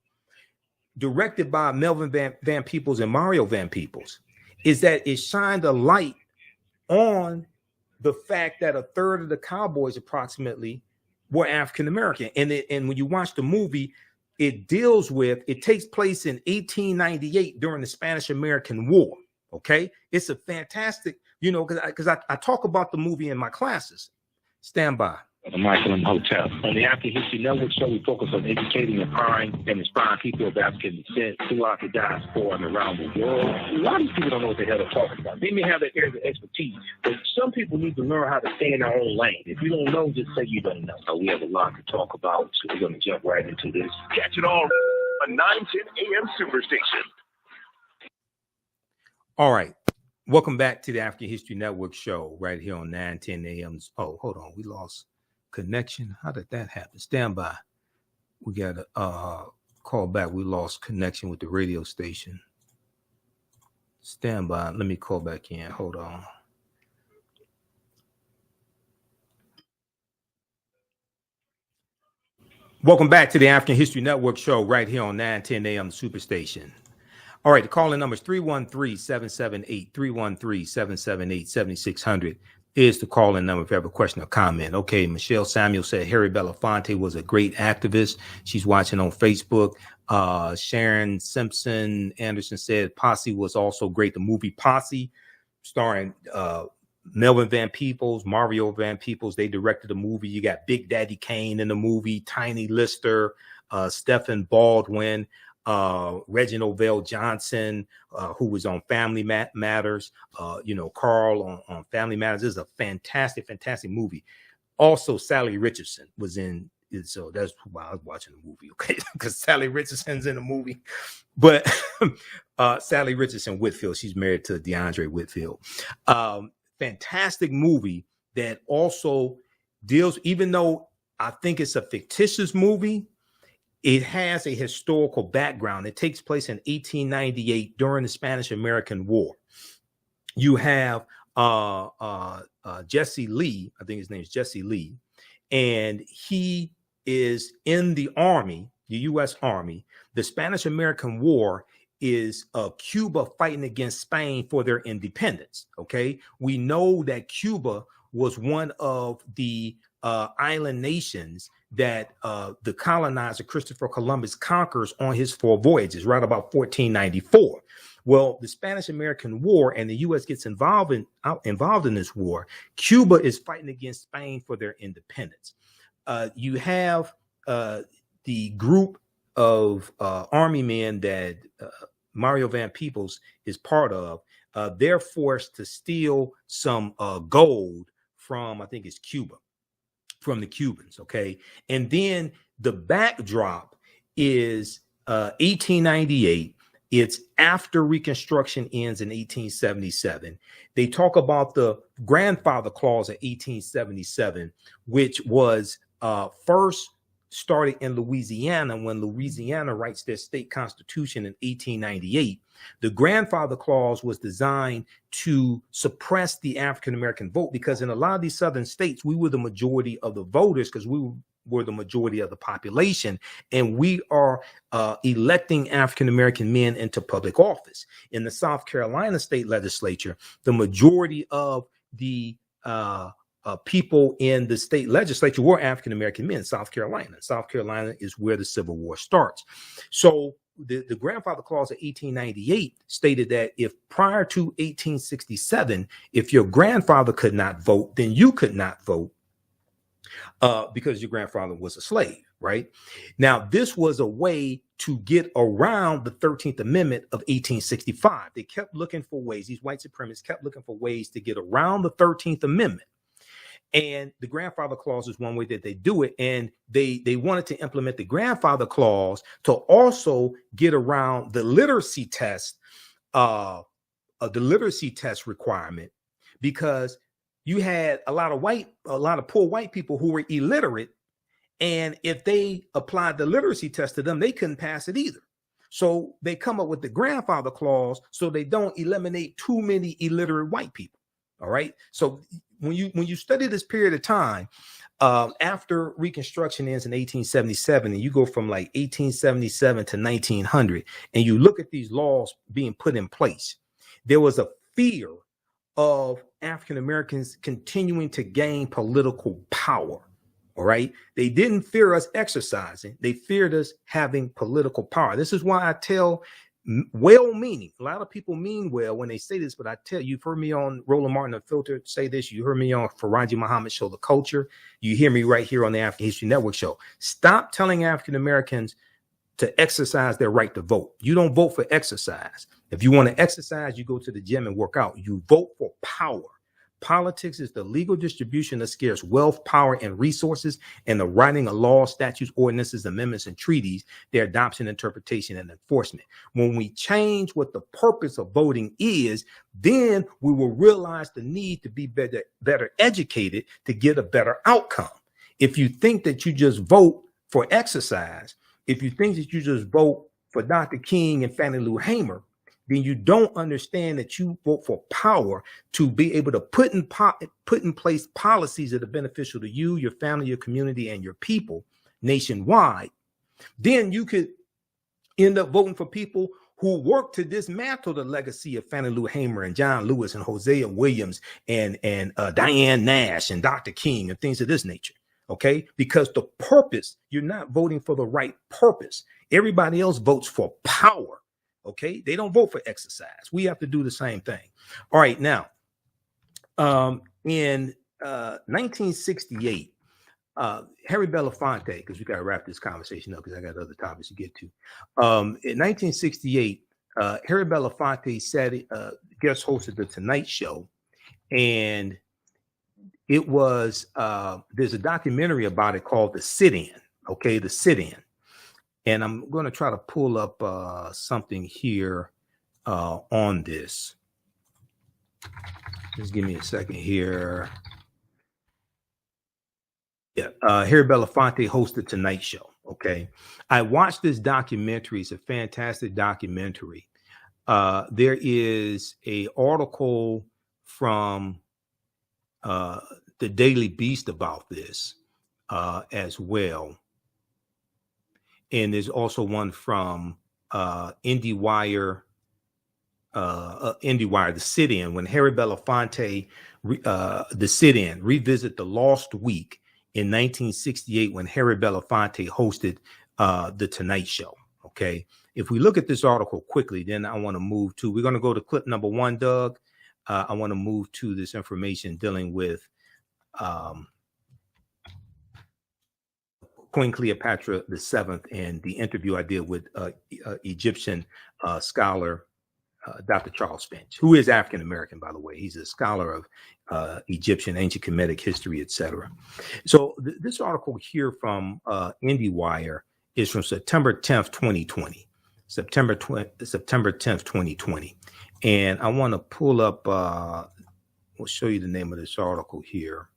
directed by Melvin Van Peebles and Mario Van Peebles, is that it shined a light on the fact that a third of the cowboys approximately were African American. And when you watch the movie, it takes place in 1898 during the Spanish American War. Okay, it's a fantastic, because I talk about the movie in my classes. Stand by. Michael Imhotep. On the African History Network show, we focus on educating, empowering, and inspiring people of African descent throughout the diaspora and around the world. A lot of these people don't know what the hell they're talking about. They may have their areas of expertise, but some people need to learn how to stay in their own lane. If you don't know, just say you don't know. We have a lot to talk about, so we're going to jump right into this. Catch it all on 910 AM Superstation. All right. Welcome back to the African History Network show right here on 9:10 a.m. Oh, hold on. We lost connection. How did that happen? Stand by. We got to call back. We lost connection with the radio station. Stand by. Let me call back in. Hold on. Welcome back to the African History Network show right here on 9:10 a.m. Superstation. All right, the calling number is 313-778-7600 is the calling number if you have a question or comment. Okay, Michelle Samuel said Harry Belafonte was a great activist. She's watching on Facebook. Sharon Simpson Anderson said Posse was also great. The movie Posse, starring Melvin Van Peebles, Mario Van Peebles, they directed the movie. You got Big Daddy Kane in the movie, Tiny Lister, Stephen Baldwin, Reginald Vale Johnson, who was on Family Matters, Carl on Family Matters. This is a fantastic movie. Also, Sally Richardson was in it, so that's why I was watching the movie, okay? Because Sally Richardson's in the movie. But Sally Richardson Whitfield, she's married to DeAndre Whitfield. Fantastic movie that also deals, even though I think it's a fictitious movie, it has a historical background. It takes place in 1898 during the Spanish-American War. You have Jesse Lee, I think his name is Jesse Lee, and he is in the Army, the U.S. Army. The Spanish-American War is Cuba fighting against Spain for their independence, okay? We know that Cuba was one of the island nations that the colonizer Christopher Columbus conquers on his 4 voyages, right about 1494. Well, the Spanish-American War and the U.S. gets involved in this war. Cuba is fighting against Spain for their independence. You have the group of army men that Mario Van Peebles is part of. They're forced to steal some gold from, I think it's Cuba, from the Cubans, okay? And then the backdrop is 1898. It's after Reconstruction ends in 1877. They talk about the grandfather clause of 1877, which was first started in Louisiana when Louisiana writes their state constitution in 1898. The grandfather clause was designed to suppress the African-American vote, because in a lot of these southern states, we were the majority of the voters because we were the majority of the population, and we are electing African-American men into public office. In the South Carolina state legislature, the majority of the people in the state legislature were African-American men. South Carolina is where the Civil War starts. So the grandfather clause of 1898 stated that if prior to 1867, if your grandfather could not vote, then you could not vote because your grandfather was a slave, right? Now, this was a way to get around the 13th Amendment of 1865. They kept looking for ways, these white supremacists kept looking for ways to get around the 13th Amendment. And the grandfather clause is one way that they do it. And they wanted to implement the grandfather clause to also get around the literacy test, requirement, because you had a lot of poor white people who were illiterate. And if they applied the literacy test to them, they couldn't pass it either. So they come up with the grandfather clause so they don't eliminate too many illiterate white people. All right. So when you study this period of time, after Reconstruction ends in 1877, and you go from like 1877 to 1900, and you look at these laws being put in place, there was a fear of African Americans continuing to gain political power. All right. They didn't fear us exercising. They feared us having political power. This is why I tell well-meaning. A lot of people mean well when they say this, but I tell you, you've heard me on Roland Martin Unfiltered say this. You heard me on Faraji Muhammad Show, The Culture. You hear me right here on the African History Network Show. Stop telling African Americans to exercise their right to vote. You don't vote for exercise. If you want to exercise, you go to the gym and work out. You vote for power. Politics is the legal distribution of scarce wealth, power, and resources, and the writing of laws, statutes, ordinances, amendments, and treaties, their adoption, interpretation, and enforcement. When we change what the purpose of voting is, then we will realize the need to be better educated to get a better outcome. If you think that you just vote for exercise, if you think that you just vote for Dr. King and Fannie Lou Hamer, then you don't understand that you vote for power to be able to put in place policies that are beneficial to you, your family, your community, and your people nationwide. Then you could end up voting for people who work to dismantle the legacy of Fannie Lou Hamer and John Lewis and Hosea Williams and Diane Nash and Dr. King and things of this nature. Okay, because the purpose, you're not voting for the right purpose. Everybody else votes for power. Okay, they don't vote for exercise. We have to do the same thing. All right, now, in 1968, Harry Belafonte, because we got to wrap this conversation up because I got other topics to get to. In 1968, Harry Belafonte guest hosted the Tonight Show, and it was there's a documentary about it called The Sit-In. Okay, The Sit-In. And I'm going to try to pull up something here on this. Just give me a second here. Yeah, Harry Belafonte hosted Tonight Show. Okay, I watched this documentary. It's a fantastic documentary. There is an article from the Daily Beast about this as well. And there's also one from IndieWire, The Sit-In, when Harry Belafonte, The Sit-In, revisit the lost week in 1968 when Harry Belafonte hosted the Tonight Show. Okay, if we look at this article quickly, then I want to move to, we're going to go to clip number 1, Doug. I want to move to this information dealing with Queen Cleopatra VII and the interview I did with Egyptian scholar Dr. Charles Finch, who is African American, by the way. He's a scholar of Egyptian ancient Kemetic history, etc. So this article here from IndieWire is from September 10th, 2020. September 10th, 2020. And I want to pull up, we'll show you the name of this article here.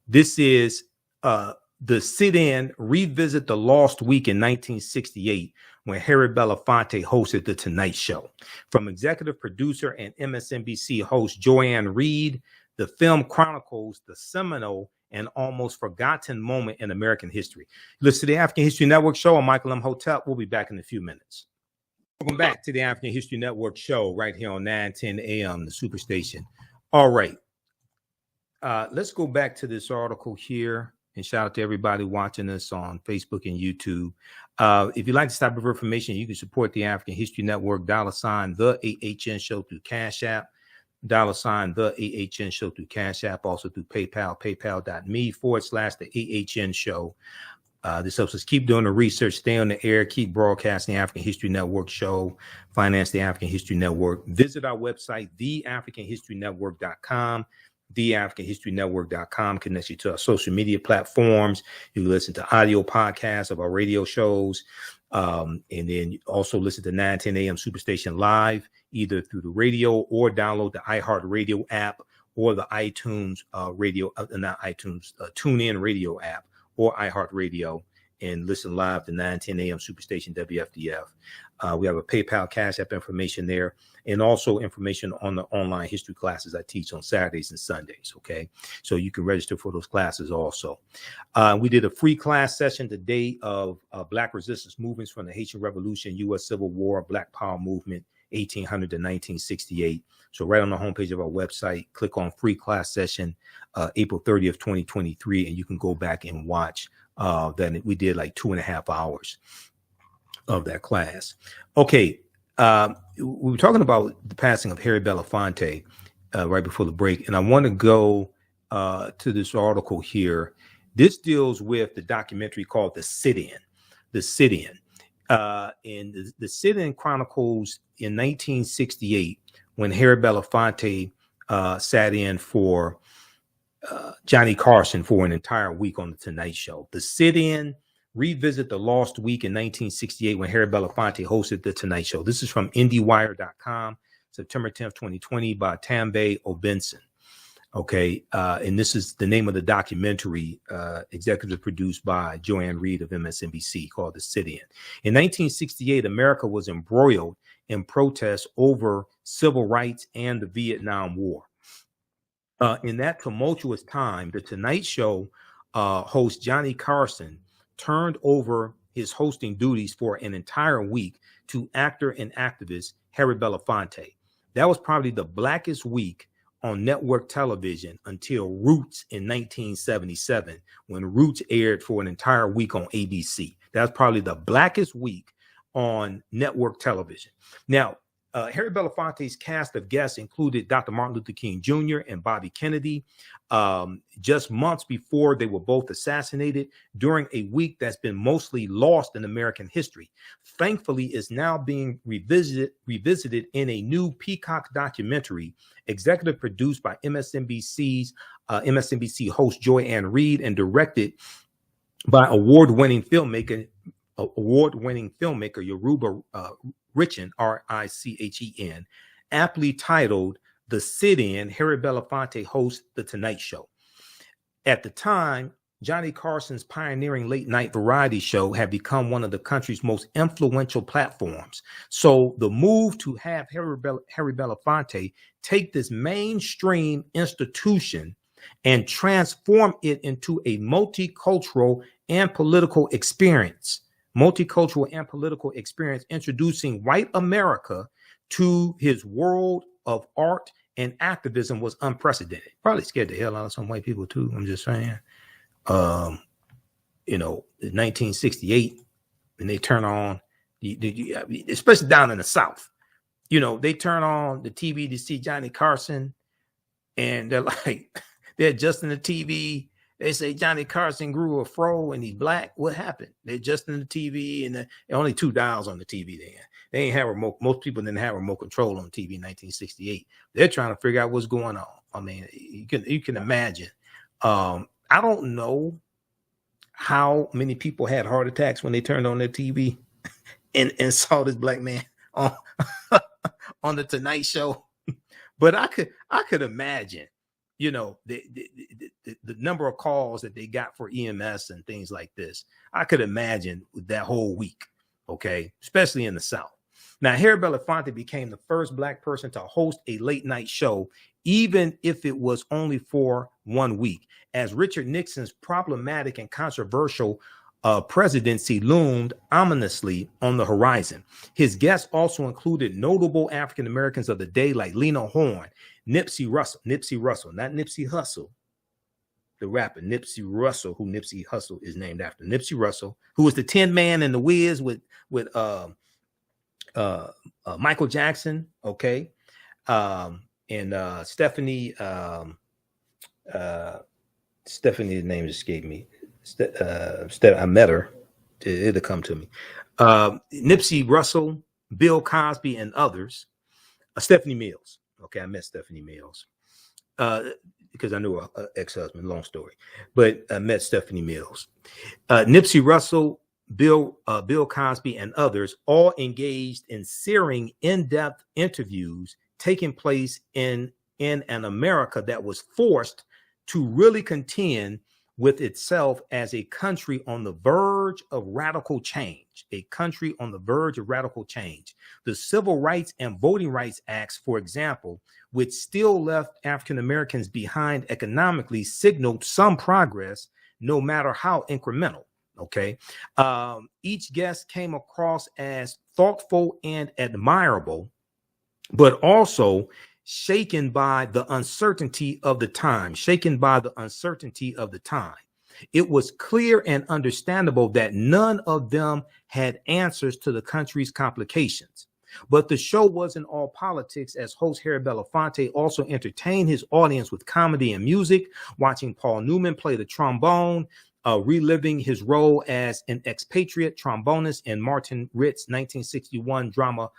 This is The Sit-In, revisit the lost week in 1968 when Harry Belafonte hosted The Tonight Show. From executive producer and MSNBC host Joanne Reed, the film chronicles the seminal and almost forgotten moment in American history. Listen to the African History Network show. I'm Michael Imhotep. We'll be back in a few minutes. Welcome back to the African History Network show right here on 910 AM, the Superstation. All right. Let's go back to this article here. And shout out to everybody watching us on Facebook and YouTube. If you'd like this type of information, you can support the African History Network, $ the TheAHNShow through Cash App, $ the TheAHNShow through Cash App, also through PayPal, paypal.me/TheAHNShow. This helps us keep doing the research, stay on the air, keep broadcasting the African History Network show, finance the African History Network. Visit our website, TheAfricanHistoryNetwork.com. TheAfricanHistoryNetwork.com connects you to our social media platforms. You can listen to audio podcasts of our radio shows. And then you also listen to 910 AM Superstation live, either through the radio or download the iHeartRadio app or the iTunes TuneIn radio app or iHeartRadio, and listen live to 910 AM Superstation WFDF. We have a PayPal, Cash App information there, and also information on the online history classes I teach on Saturdays and Sundays. Okay, so you can register for those classes also. We did a free class session today of Black resistance movements from the Haitian Revolution, U.S. Civil War, Black Power movement, 1800 to 1968. So right on the homepage of our website, click on free class session, April 30th, 2023, and you can go back and watch that. We did like 2.5 hours of that class. Okay, we were talking about the passing of Harry Belafonte right before the break, and I want to go to this article here. This deals with the documentary called The Sit-In. The Sit-In. And the Sit-In chronicles in 1968 when Harry Belafonte sat in for Johnny Carson for an entire week on The Tonight Show. The sit-in revisit the lost week in 1968 when Harry Belafonte hosted The Tonight Show. This is from IndieWire.com, September 10th, 2020, by Tambe Obenson. Okay, and this is the name of the documentary, executive produced by Joanne Reed of MSNBC, called The Sit-In. In 1968, America was embroiled in protests over civil rights and the Vietnam War. In that tumultuous time, The Tonight Show host Johnny Carson turned over his hosting duties for an entire week to actor and activist Harry Belafonte. That was probably the blackest week on network television until Roots in 1977, when Roots aired for an entire week on ABC. That was probably the blackest week on network television. Now, Harry Belafonte's cast of guests included Dr. Martin Luther King Jr. and Bobby Kennedy, just months before they were both assassinated, during a week that's been mostly lost in American history. Thankfully, is now being revisited in a new Peacock documentary, executive produced by MSNBC host Joanne Reed and directed by award-winning filmmaker Yoruba Richen, R-I-C-H-E-N, aptly titled The Sit-In, Harry Belafonte Hosts The Tonight Show. At the time, Johnny Carson's pioneering late-night variety show had become one of the country's most influential platforms. So the move to have Harry Belafonte take this mainstream institution and transform it into a multicultural and political experience, introducing white America to his world of art and activism, was unprecedented. Probably scared the hell out of some white people too. I'm just saying. In 1968, when they turn on, especially down in the South, they turn on the TV to see Johnny Carson, and they're like, they're adjusting the TV. They say Johnny Carson grew a fro and he's black. What happened? They're adjusting the TV, and only 2 dials on the TV then. They ain't have remote. Most people didn't have remote control on TV in 1968. They're trying to figure out what's going on. I mean, you can imagine. I don't know how many people had heart attacks when they turned on their TV and saw this black man on on the Tonight Show, but I could imagine. The number of calls that they got for EMS and things like this. I could imagine that whole week, okay, especially in the South. Now, Harry Belafonte became the first black person to host a late night show, even if it was only for 1 week, as Richard Nixon's problematic and controversial presidency loomed ominously on the horizon. His guests also included notable African Americans of the day like Lena Horne, Nipsey Russell, not Nipsey Hussle, the rapper Nipsey Russell, who Nipsey Hussle is named after. Nipsey Russell, who was the Tin Man in The Wiz with Michael Jackson, okay, and Stephanie, the name escaped me. I met her. It'll come to me. Nipsey Russell, Bill Cosby, and others. Stephanie Mills. Okay, I met Stephanie Mills because I knew her ex-husband. Long story, but I met Stephanie Mills. Nipsey Russell, Bill Cosby, and others all engaged in searing, in-depth interviews taking place in an America that was forced to really contend with itself as a country on the verge of radical change, The Civil Rights and Voting Rights Acts, for example, which still left African Americans behind economically, signaled some progress, no matter how incremental. Okay. Each guest came across as thoughtful and admirable, but also shaken by the uncertainty of the time. It was clear and understandable that none of them had answers to the country's complications. But the show wasn't all politics, as host Harry Belafonte also entertained his audience with comedy and music, watching Paul Newman play the trombone, reliving his role as an expatriate trombonist in Martin Ritt's 1961 drama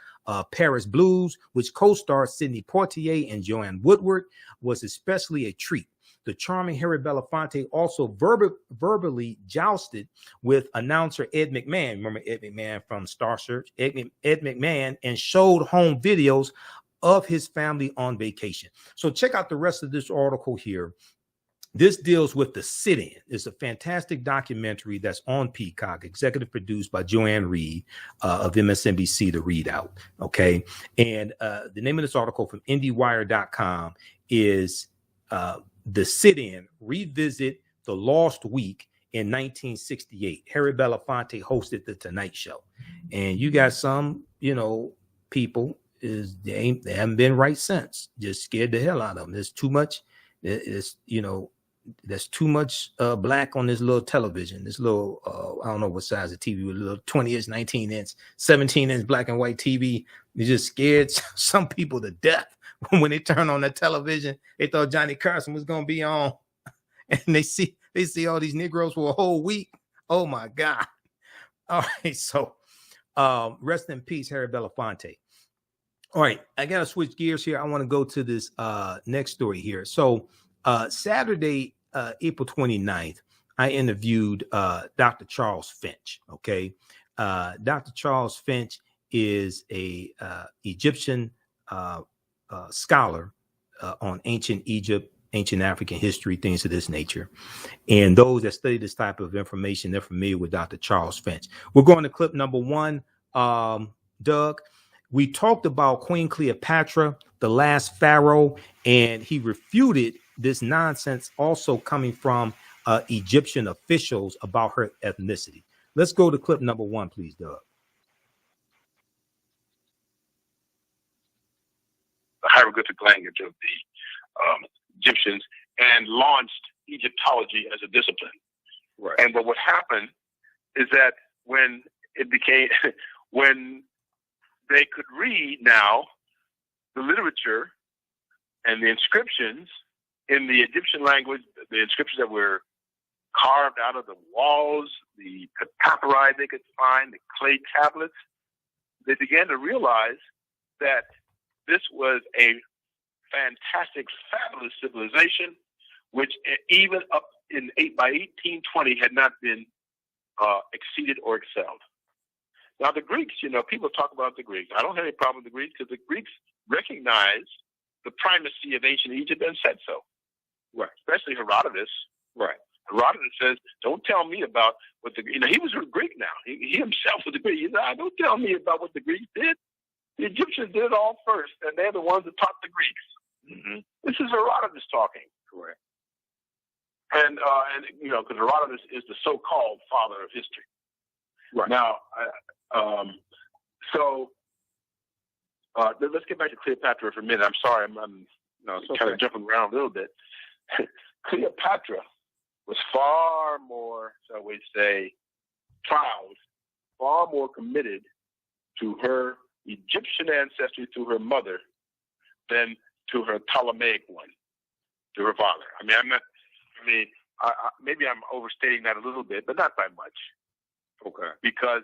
Paris Blues, which co-starred Sidney Poitier and Joanne Woodward, was especially a treat. The charming Harry Belafonte also verbally jousted with announcer Ed McMahon. Remember Ed McMahon from Star Search? Ed McMahon, and showed home videos of his family on vacation. So check out the rest of this article here. This deals with the sit-in. It's a fantastic documentary that's on Peacock, executive produced by Joanne Reed of MSNBC, The Readout. Okay. And the name of this article from IndieWire.com is The Sit-In, Revisit the Lost Week in 1968. Harry Belafonte hosted The Tonight Show. And you got some, people they haven't been right since. Just scared the hell out of them. There's too much. There's too much black on this little television. This little, I don't know what size of TV, with a little 20-inch, 19-inch, 17-inch black and white TV. It just scared some people to death when they turn on the television. They thought Johnny Carson was going to be on, and they see all these Negroes for a whole week. Oh my God! All right, so rest in peace, Harry Belafonte. All right, I got to switch gears here. I want to go to this next story here. So Saturday, April 29th, I interviewed Dr. Charles Finch. Okay. Dr. Charles Finch is a Egyptian scholar on ancient Egypt, ancient African history, things of this nature. And those that study this type of information, they're familiar with Dr. Charles Finch. We're going to clip number one, Doug. We talked about Queen Cleopatra, the last pharaoh, and he refuted this nonsense also coming from Egyptian officials about her ethnicity. Let's go to clip number one, please, Doug. The hieroglyphic language of the Egyptians, and launched Egyptology as a discipline. Right. And but what happened is that when they could read now the literature and the inscriptions in the Egyptian language, the inscriptions that were carved out of the walls, the papyri they could find, the clay tablets, they began to realize that this was a fantastic, fabulous civilization, which even up by 1820 had not been exceeded or excelled. Now, the Greeks, people talk about the Greeks. I don't have any problem with the Greeks because the Greeks recognized the primacy of ancient Egypt and said so. Right. Especially Herodotus. Right. Herodotus says, don't tell me about what he was a Greek now. He himself was a Greek. He said, don't tell me about what the Greeks did. The Egyptians did it all first, and they're the ones that taught the Greeks. Mm-hmm. This is Herodotus talking. Correct. And because Herodotus is the so-called father of history. Right. Now, let's get back to Cleopatra for a minute. I'm sorry, I'm kind of jumping around a little bit. Cleopatra was far more, shall we say, proud, far more committed to her Egyptian ancestry through her mother than to her Ptolemaic one, to her father. Maybe I'm overstating that a little bit, but not by much. Okay. Because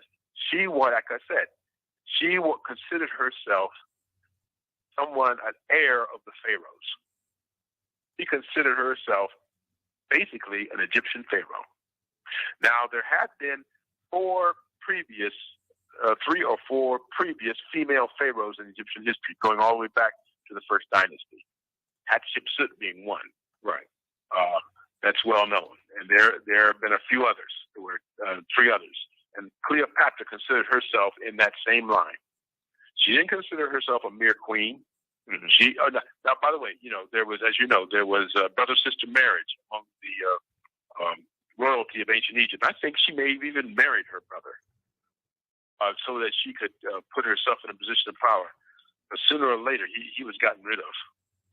she, like I said, she considered herself an heir of the pharaohs. She considered herself basically an Egyptian pharaoh. Now, there had been three or four previous female pharaohs in Egyptian history, going all the way back to the first dynasty. Hatshepsut being one. Right. That's well known. And there have been a few others. There were three others. And Cleopatra considered herself in that same line. She didn't consider herself a mere queen. Mm-hmm. Now, by the way, there was brother-sister marriage among the royalty of ancient Egypt. I think she may have even married her brother so that she could put herself in a position of power. But sooner or later, he was gotten rid of.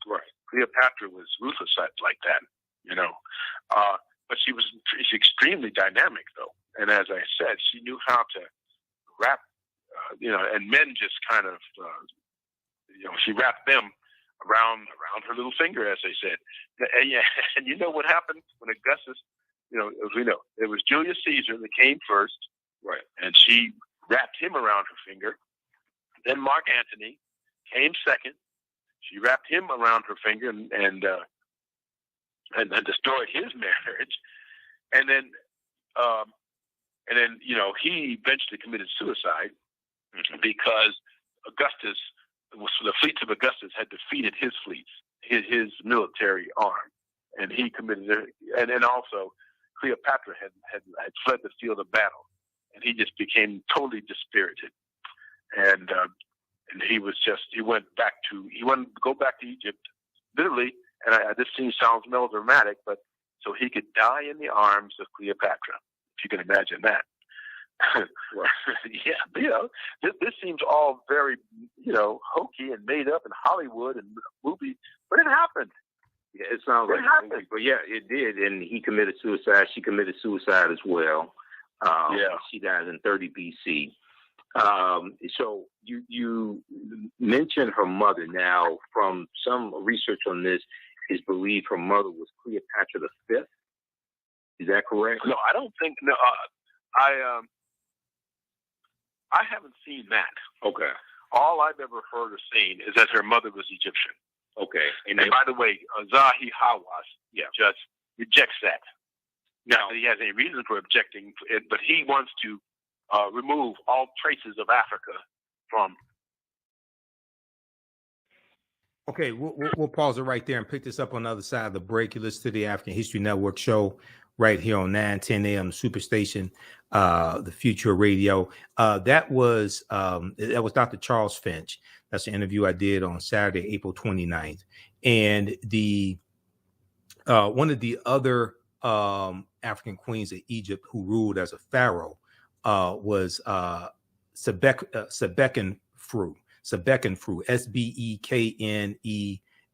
Right. Cleopatra was ruthless like that, but she's extremely dynamic, though. And as I said, she knew how to wrap, and men just kind of, she wrapped them around her little finger, as they said. And you know what happened when Augustus as we know, it was Julius Caesar that came first, Right. and she wrapped him around her finger. Then Mark Antony came second. She wrapped him around her finger and destroyed his marriage. And then he eventually committed suicide because the fleets of Augustus had defeated his fleets, his military arm, and he committed it. And then also Cleopatra had fled the field of battle, and he just became totally dispirited. And he went to go back to Egypt, literally. And this scene sounds melodramatic, but so he could die in the arms of Cleopatra, if you can imagine that. Yeah, this seems all very, hokey and made up in Hollywood and movies, but it happened. Yeah, it sounds like a movie, but yeah, it did. And he committed suicide. She committed suicide as well. She died in 30 BC. So you mentioned her mother. Now, from some research on this, it's believed her mother was Cleopatra V. Is that correct? No, I don't think. No, I haven't seen that. Okay. All I've ever heard or seen is that her mother was Egyptian. Okay. And by the way, Zahi Hawass just rejects that. Now, he has any reason for objecting, but he wants to remove all traces of Africa from. Okay, we'll pause it right there and pick this up on the other side of the break. You listen to the African History Network show right here on 910 AM Superstation, the Future Radio. That was Dr. Charles Finch. That's an interview I did on Saturday, April 29th. And the one of the other African queens of Egypt who ruled as a pharaoh was Sebekenfru. Sebekenfru,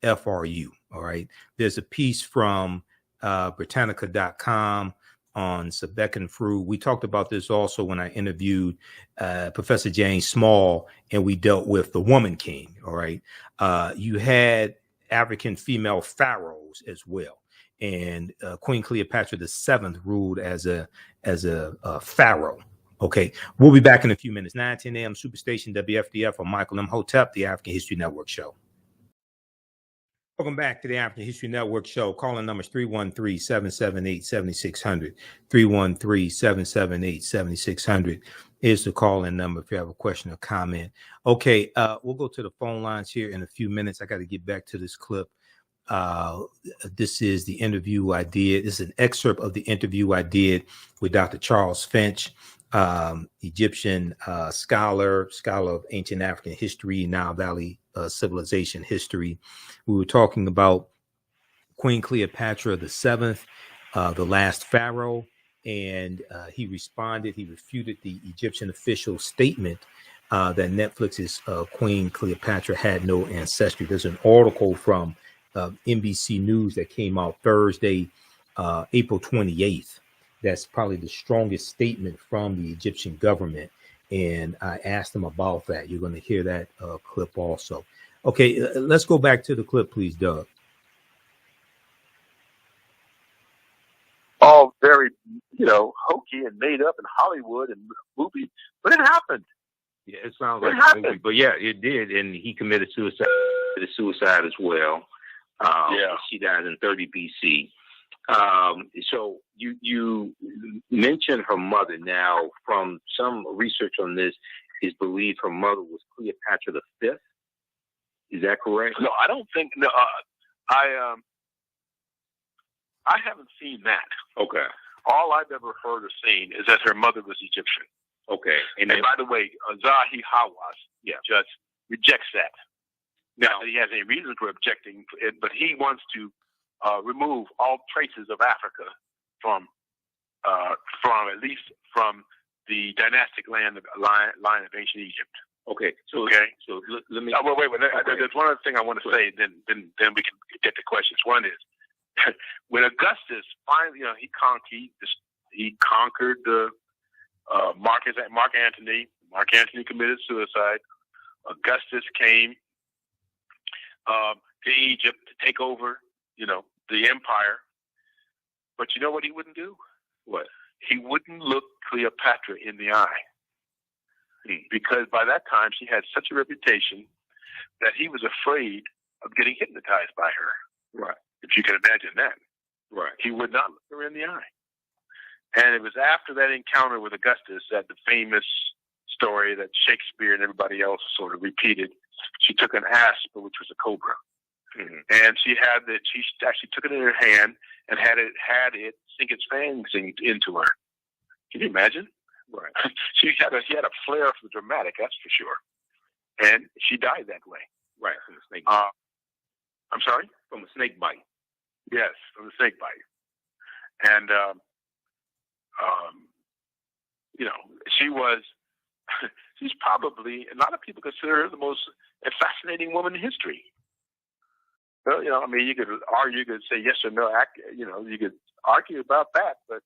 Sbekenefru. All right. There's a piece from Britannica.com on Sebekenfru. We talked about this also when I interviewed Professor James Small, and we dealt with the Woman King. All right. You had African female pharaohs as well. And Queen Cleopatra VII ruled as a pharaoh. Okay, we'll be back in a few minutes. 910 AM Superstation WFDF on Michael Imhotep, the African History Network show. Welcome back to the African History Network show. Calling numbers 313-778-7600. 313-778-7600 is the call-in number if you have a question or comment. Okay, we'll go to the phone lines here in a few minutes. I got to get back to this clip. This is the interview I did. This is an excerpt of the interview I did with Dr. Charles Finch, Egyptian scholar of ancient African history, Nile Valley civilization history. We were talking about Queen Cleopatra VII, the last pharaoh, and he responded. He refuted the Egyptian official statement that Netflix's Queen Cleopatra had no ancestry. There's an article from NBC News that came out Thursday, April 28th. That's probably the strongest statement from the Egyptian government. And I asked them about that. You're going to hear that clip also. Okay, let's go back to the clip, please, Doug. All very, hokey and made up in Hollywood and movies, but it happened. Yeah, it sounds like a movie, but yeah, it did. And he committed suicide as well. She died in 30 BC. So you mentioned her mother. Now, from some research on this, it's believed her mother was Cleopatra V. Is that correct? No, I don't think. No, I haven't seen that. Okay. All I've ever heard or seen is that her mother was Egyptian. Okay. And by the way, Zahi Hawass just rejects that. Now, he has any reason for objecting, but he wants to remove all traces of Africa from at least from the dynastic line of ancient Egypt. Okay. So let me. Wait. There's one other thing I want to say. Then we can get to questions. One is when Augustus finally, he conquered the Mark Antony. Mark Antony committed suicide. Augustus came to Egypt to take over, the empire. But you know what he wouldn't do? What? He wouldn't look Cleopatra in the eye. Because by that time she had such a reputation that he was afraid of getting hypnotized by her. Right. If you can imagine that. Right. He would not look her in the eye. And it was after that encounter with Augustus that the famous story that Shakespeare and everybody else sort of repeated. She took an asp, which was a cobra. Mm-hmm. And she actually took it in her hand and had it sink its fangs into her. Can you imagine? Right. She had a flair for the dramatic, that's for sure. And she died that way. Right, from a snake bite. I'm sorry? From a snake bite. Yes, from a snake bite. And she's probably, a lot of people consider her the most fascinating woman in history. Well, you could argue, you could say yes or no, you could argue about that, but,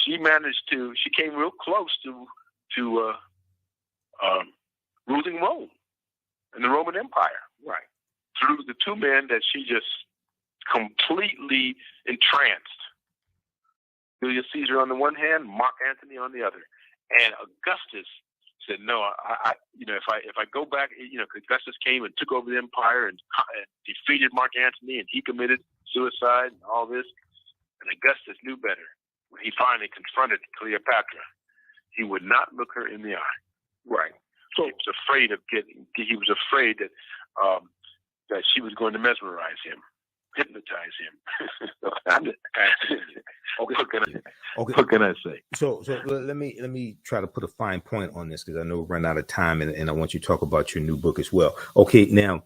she came real close to ruling Rome and the Roman Empire. Right. Through the two men that she just completely entranced. Julius Caesar on the one hand, Mark Antony on the other. And Augustus said, no, if I go back, Augustus came and took over the empire and defeated Mark Antony, and he committed suicide and all this. And Augustus knew better. When he finally confronted Cleopatra, he would not look her in the eye. Right. So he was afraid that she was going to mesmerize him, hypnotize him. What can I say? So let me try to put a fine point on this, because I know we're running out of time, and I want you to talk about your new book as well. Okay, now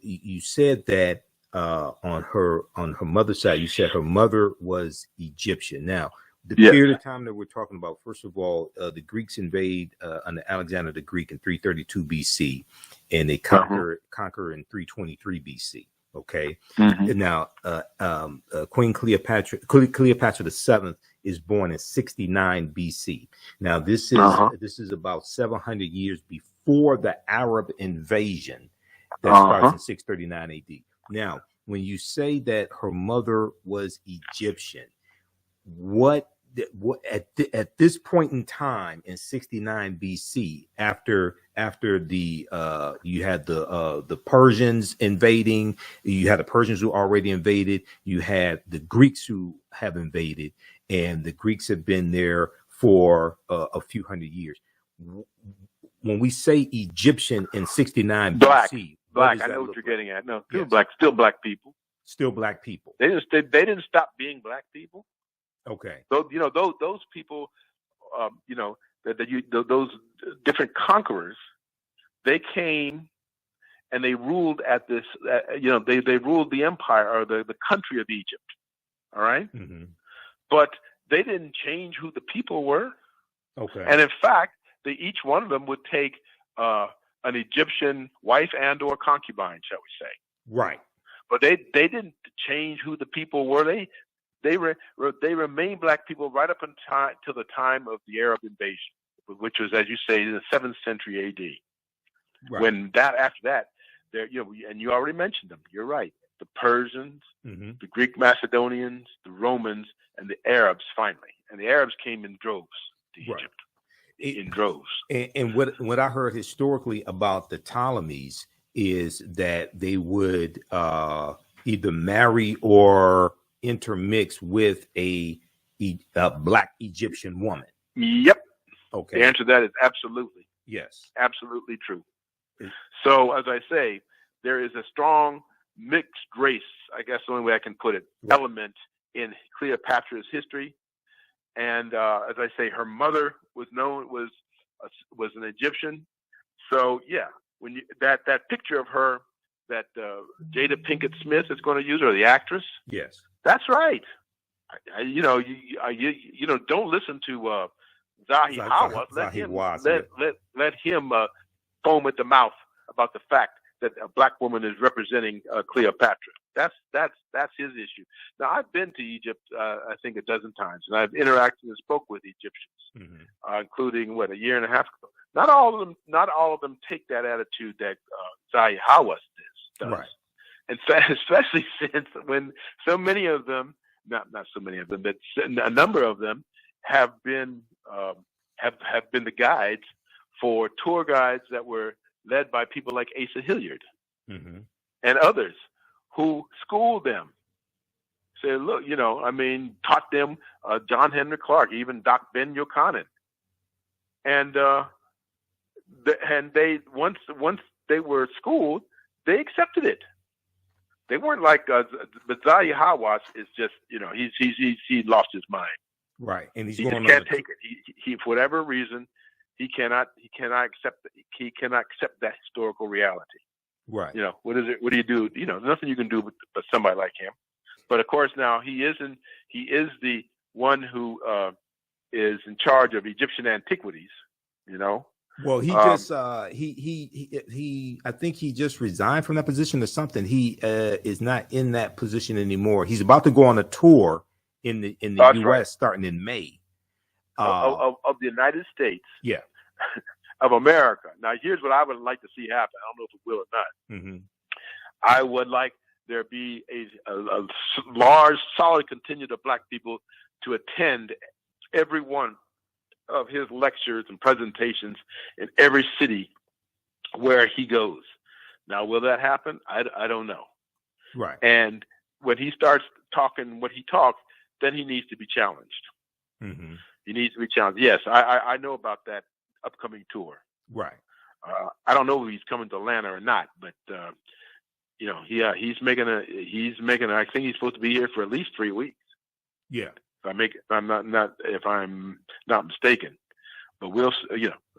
you said that on her mother's side, you said her mother was Egyptian. Now, the period of time that we're talking about, first of all, the Greeks invade under Alexander the Greek in 332 BC, and they conquer in 323 BC. Okay. Mm-hmm. Now, Queen Cleopatra VII is born in 69 BC. Now, this is about 700 years before the Arab invasion that starts in 639 AD. Now, when you say that her mother was Egyptian, what at this point in time in 69 BC, after the you had the Persians invading, you had the Persians who already invaded, you had the Greeks who have invaded, and the Greeks have been there for a few hundred years. When we say Egyptian in 69 BC, Black, I know what you're getting at. No, still black people. Still black people. They didn't stop being black people. Okay. So those people, those different conquerors, they came and they ruled at this. They ruled the empire or the country of Egypt. All right. Mm-hmm. But they didn't change who the people were. Okay. And in fact, each one of them would take an Egyptian wife and or concubine, shall we say? Right. But they didn't change who the people were. They remained black people right up until the time of the Arab invasion, which was, as you say, in the 7th century AD. Right. When after that, and you already mentioned them. You're right. The Persians, mm-hmm. the Greek Macedonians, the Romans, and the Arabs finally. And the Arabs came in droves to Egypt. Right. In droves. And what I heard historically about the Ptolemies is that they would either marry or intermix with a black Egyptian woman. Yep. Okay. The answer to that is absolutely. Yes. Absolutely true. So, as I say, there is a strong mixed race, I guess the only way I can put it, element in Cleopatra's history. And as I say, her mother was an Egyptian. So yeah, when that picture of her that Jada Pinkett Smith is going to use, or the actress, yes, that's right. Don't listen to Zahi Hawass. Let him foam at the mouth about the fact that a black woman is representing Cleopatra. That's his issue. Now, I've been to Egypt, I think a dozen times, and I've interacted and spoke with Egyptians, mm-hmm. Including a year and a half ago. Not all of them take that attitude that Zahi Hawass does. Right. And especially since when so many of them not so many of them, but a number of them have been the guides for tour guides that were led by people like Asa Hilliard and others who schooled them. Said, look, taught them John Henry Clark, even Doc Ben Yochanan. And they once they were schooled, they accepted it. They weren't like but Zahi Hawass is just, he lost his mind. Right, and he just can't take it. He for whatever reason, he cannot accept that historical reality. Right. What is it? What do you do? There's nothing you can do but somebody like him. But of course, now he is the one who is in charge of Egyptian antiquities. Well, he just he I think he just resigned from that position or something. He is not in that position anymore. He's about to go on a tour in the U.S. Right. Starting in May of the United States. Yeah. Of America. Now, here's what I would like to see happen. I don't know if it will or not. Mm-hmm. I would like there be a large, solid contingent of Black people to attend every one of his lectures and presentations in every city where he goes. Now, will that happen? I don't know. Right. And when he starts talking what he talks, then he needs to be challenged. Mm-hmm. He needs to be challenged. Yes, I know about that upcoming tour. Right. I don't know if he's coming to Atlanta or not, but he's making I think he's supposed to be here for at least 3 weeks. Yeah. If I'm not mistaken. But we'll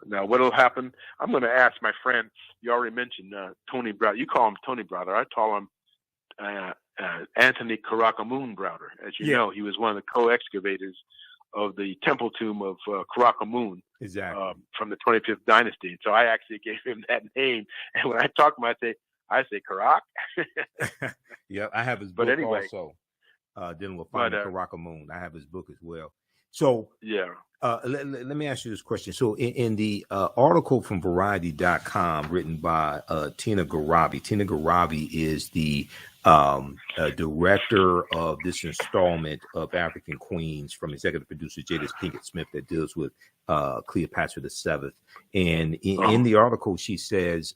now what'll happen. I'm going to ask my friend. You already mentioned Tony Browder. You call him Tony Browder. I call him Anthony Karakamoon Browder. As you know, he was one of the co-excavators of the temple tomb of Karakamoon. Exactly. From the 25th dynasty. And so I actually gave him that name. And when I talk to him, I say Karak. Yeah, I have his book also. Dealing with finding Karakamoon. I have his book as well. So let me ask you this question. So in the article from Variety.com written by Tina Garabi. Tina Garabi is the director of this installment of African Queens from executive producer Jadis Pinkett Smith that deals with Cleopatra VII. And in the article, she says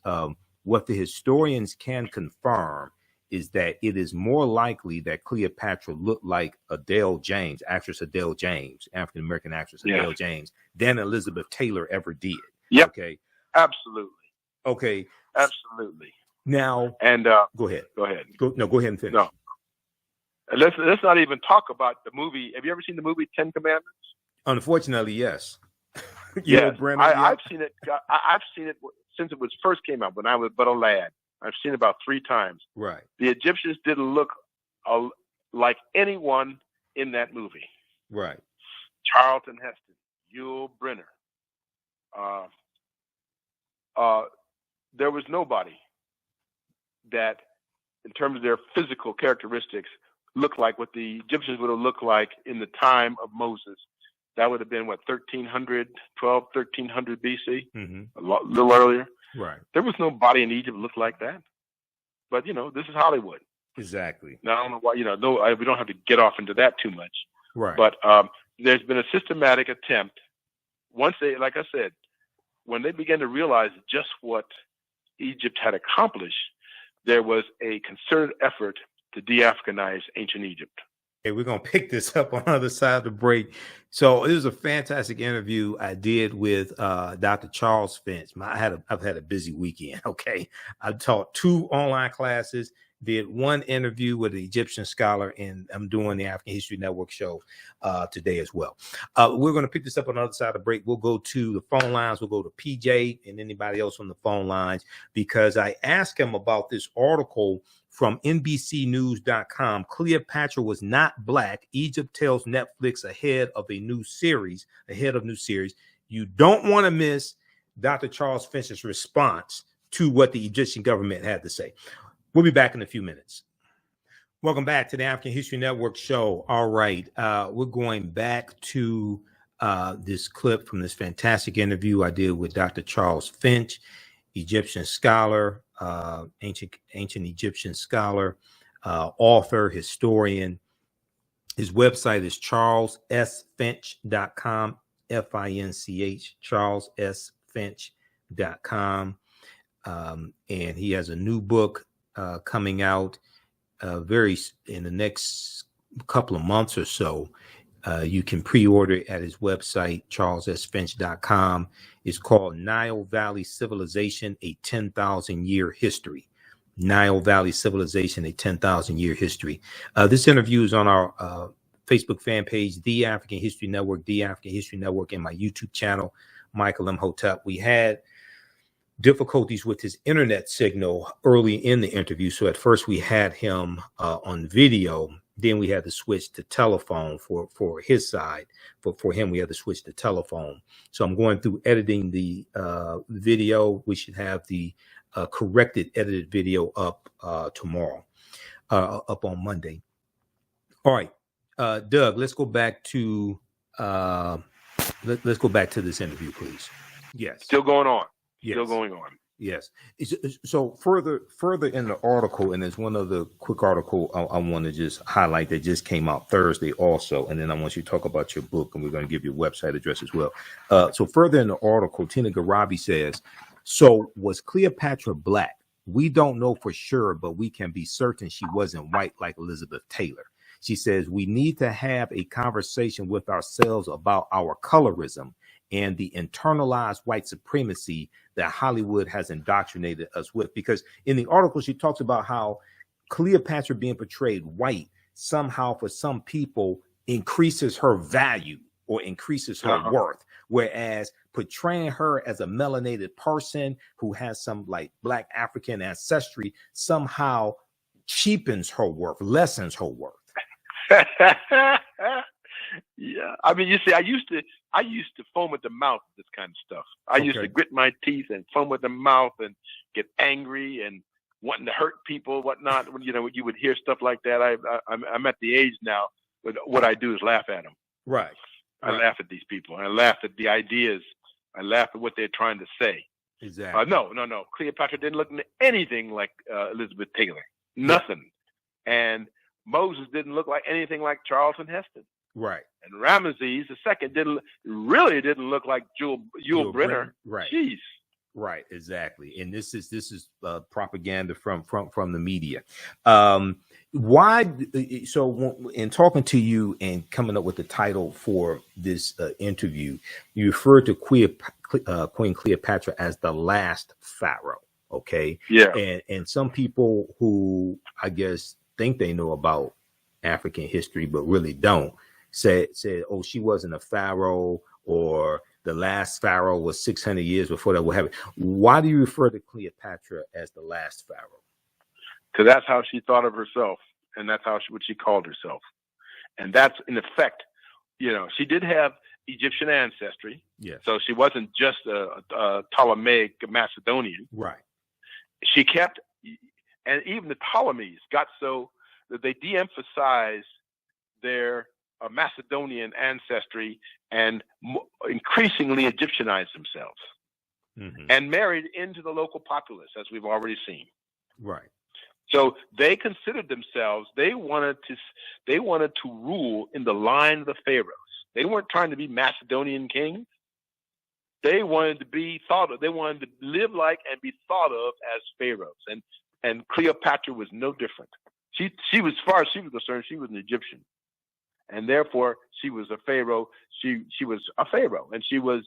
what the historians can confirm is that it is more likely that Cleopatra looked like Adele James, actress Adele James, African-American actress Adele James, than Elizabeth Taylor ever did. Yep. Okay. Absolutely. Okay. Absolutely. Now, and go ahead. Go ahead. Go ahead and finish. No. Let's not even talk about the movie. Have you ever seen the movie 10 Commandments? Unfortunately, yes. Yes. I've seen it. I've seen it since it was first came out when I was but a lad. I've seen it about 3 times. Right. The Egyptians didn't look like anyone in that movie. Right. Charlton Heston, Yul Brynner. There was nobody that, in terms of their physical characteristics, looked like what the Egyptians would have looked like in the time of Moses. That would have been, 1300 BC? Mm-hmm. A little earlier. Right. There was nobody in Egypt looked like that. But, this is Hollywood. Exactly. Now, I don't know why, we don't have to get off into that too much. Right. But there's been a systematic attempt. Once they, like I said, when they began to realize just what Egypt had accomplished, there was a concerted effort to de-Africanize ancient Egypt. Hey, we're going to pick this up on the other side of the break. So it was a fantastic interview I did with Dr. Charles Finch. I've had a busy weekend. Okay. I taught 2 online classes, did 1 interview with an Egyptian scholar, and I'm doing the African History Network show today as well. We're going to pick this up on the other side of the break. We'll go to the phone lines. We'll go to PJ and anybody else on the phone lines, because I asked him about this article from NBCnews.com. Cleopatra was not Black. Egypt tells Netflix ahead of new series. You don't want to miss Dr. Charles Finch's response to what the Egyptian government had to say. We'll be back in a few minutes. Welcome back to the African History Network show. All right. We're going back to this clip from this fantastic interview I did with Dr. Charles Finch, Egyptian scholar, ancient Egyptian scholar, author, historian. His website is charlessfinch.com, Finch, charlessfinch.com. And he has a new book coming out in the next couple of months or so. You can pre-order it at his website, charlessfinch.com. It's called Nile Valley Civilization, a 10,000-year history. Nile Valley Civilization, a 10,000-year history. This interview is on our Facebook fan page, The African History Network, The African History Network, and my YouTube channel, Michael Imhotep. We had difficulties with his internet signal early in the interview. So at first we had him on video. Then we had to switch to telephone for his side. For him, we had to switch to telephone. So I'm going through editing the video. We should have the corrected, edited video up tomorrow, up on Monday. All right, Doug, let's go back to let's go back to this interview, please. Yes. Still going on. Yes. Still going on. Yes. So further in the article, and there's one other quick article I want to just highlight that just came out Thursday also, and then I want you to talk about your book, and we're going to give you a website address as well. So further in the article, Tina Garabi says, so was Cleopatra black? We don't know for sure, but we can be certain she wasn't white like Elizabeth Taylor. She says, we need to have a conversation with ourselves about our colorism and the internalized white supremacy that Hollywood has indoctrinated us with. Because in the article, she talks about how Cleopatra being portrayed white somehow for some people increases her value or increases her worth. Whereas portraying her as a melanated person who has some like Black African ancestry somehow cheapens her worth, lessens her worth. Yeah, I mean, you see, I used to foam at the mouth with this kind of stuff. I used to grit my teeth and foam at the mouth and get angry and wanting to hurt people, whatnot. You know, you would hear stuff like that. I'm at the age now, but what I do is laugh at them. Right. I laugh at these people. I laugh at the ideas. I laugh at what they're trying to say. Exactly. No. Cleopatra didn't look anything like Elizabeth Taylor. Nothing. And Moses didn't look like anything like Charlton Heston. Right. And Ramesses II didn't look like Yul Brynner. Right. Jeez. Right. Exactly. And this is propaganda from the media. Why? So in talking to you and coming up with the title for this interview, you referred to Queen Cleopatra as the last pharaoh. Okay. Yeah. And some people who I guess think they know about African history but really don't said, oh, she wasn't a pharaoh, or the last pharaoh was 600 years before that. What happened? Why do you refer to Cleopatra as the last pharaoh? Because that's how she thought of herself, and that's what she called herself, and that's in effect, you know, she did have Egyptian ancestry. Yes. So she wasn't just a Ptolemaic Macedonian. Right. She kept, and even the Ptolemies got so that they de-emphasized their Macedonian ancestry and increasingly Egyptianized themselves, and married into the local populace, as we've already seen. Right. So they considered themselves, they wanted to rule in the line of the pharaohs. They weren't trying to be Macedonian kings. They wanted to be thought of. They wanted to live like and be thought of as pharaohs. And Cleopatra was no different. She was, as far as she was concerned, she was an Egyptian. And therefore, she was a pharaoh. She was a pharaoh, and she was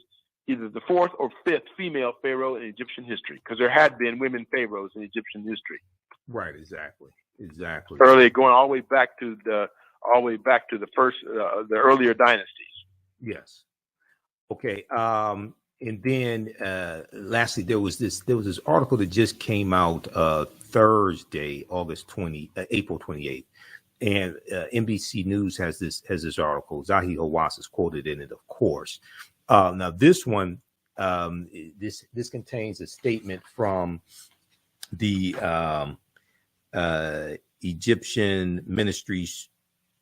either the fourth or fifth female pharaoh in Egyptian history, because there had been women pharaohs in Egyptian history. Right. Exactly. Early, going all the way back to the first, the earlier dynasties. Yes. Okay. And then lastly, there was this article that just came out Thursday, April 28th. And NBC News has this article. Zahi Hawass is quoted in it, of course. Now this one, this contains a statement from the Egyptian Ministry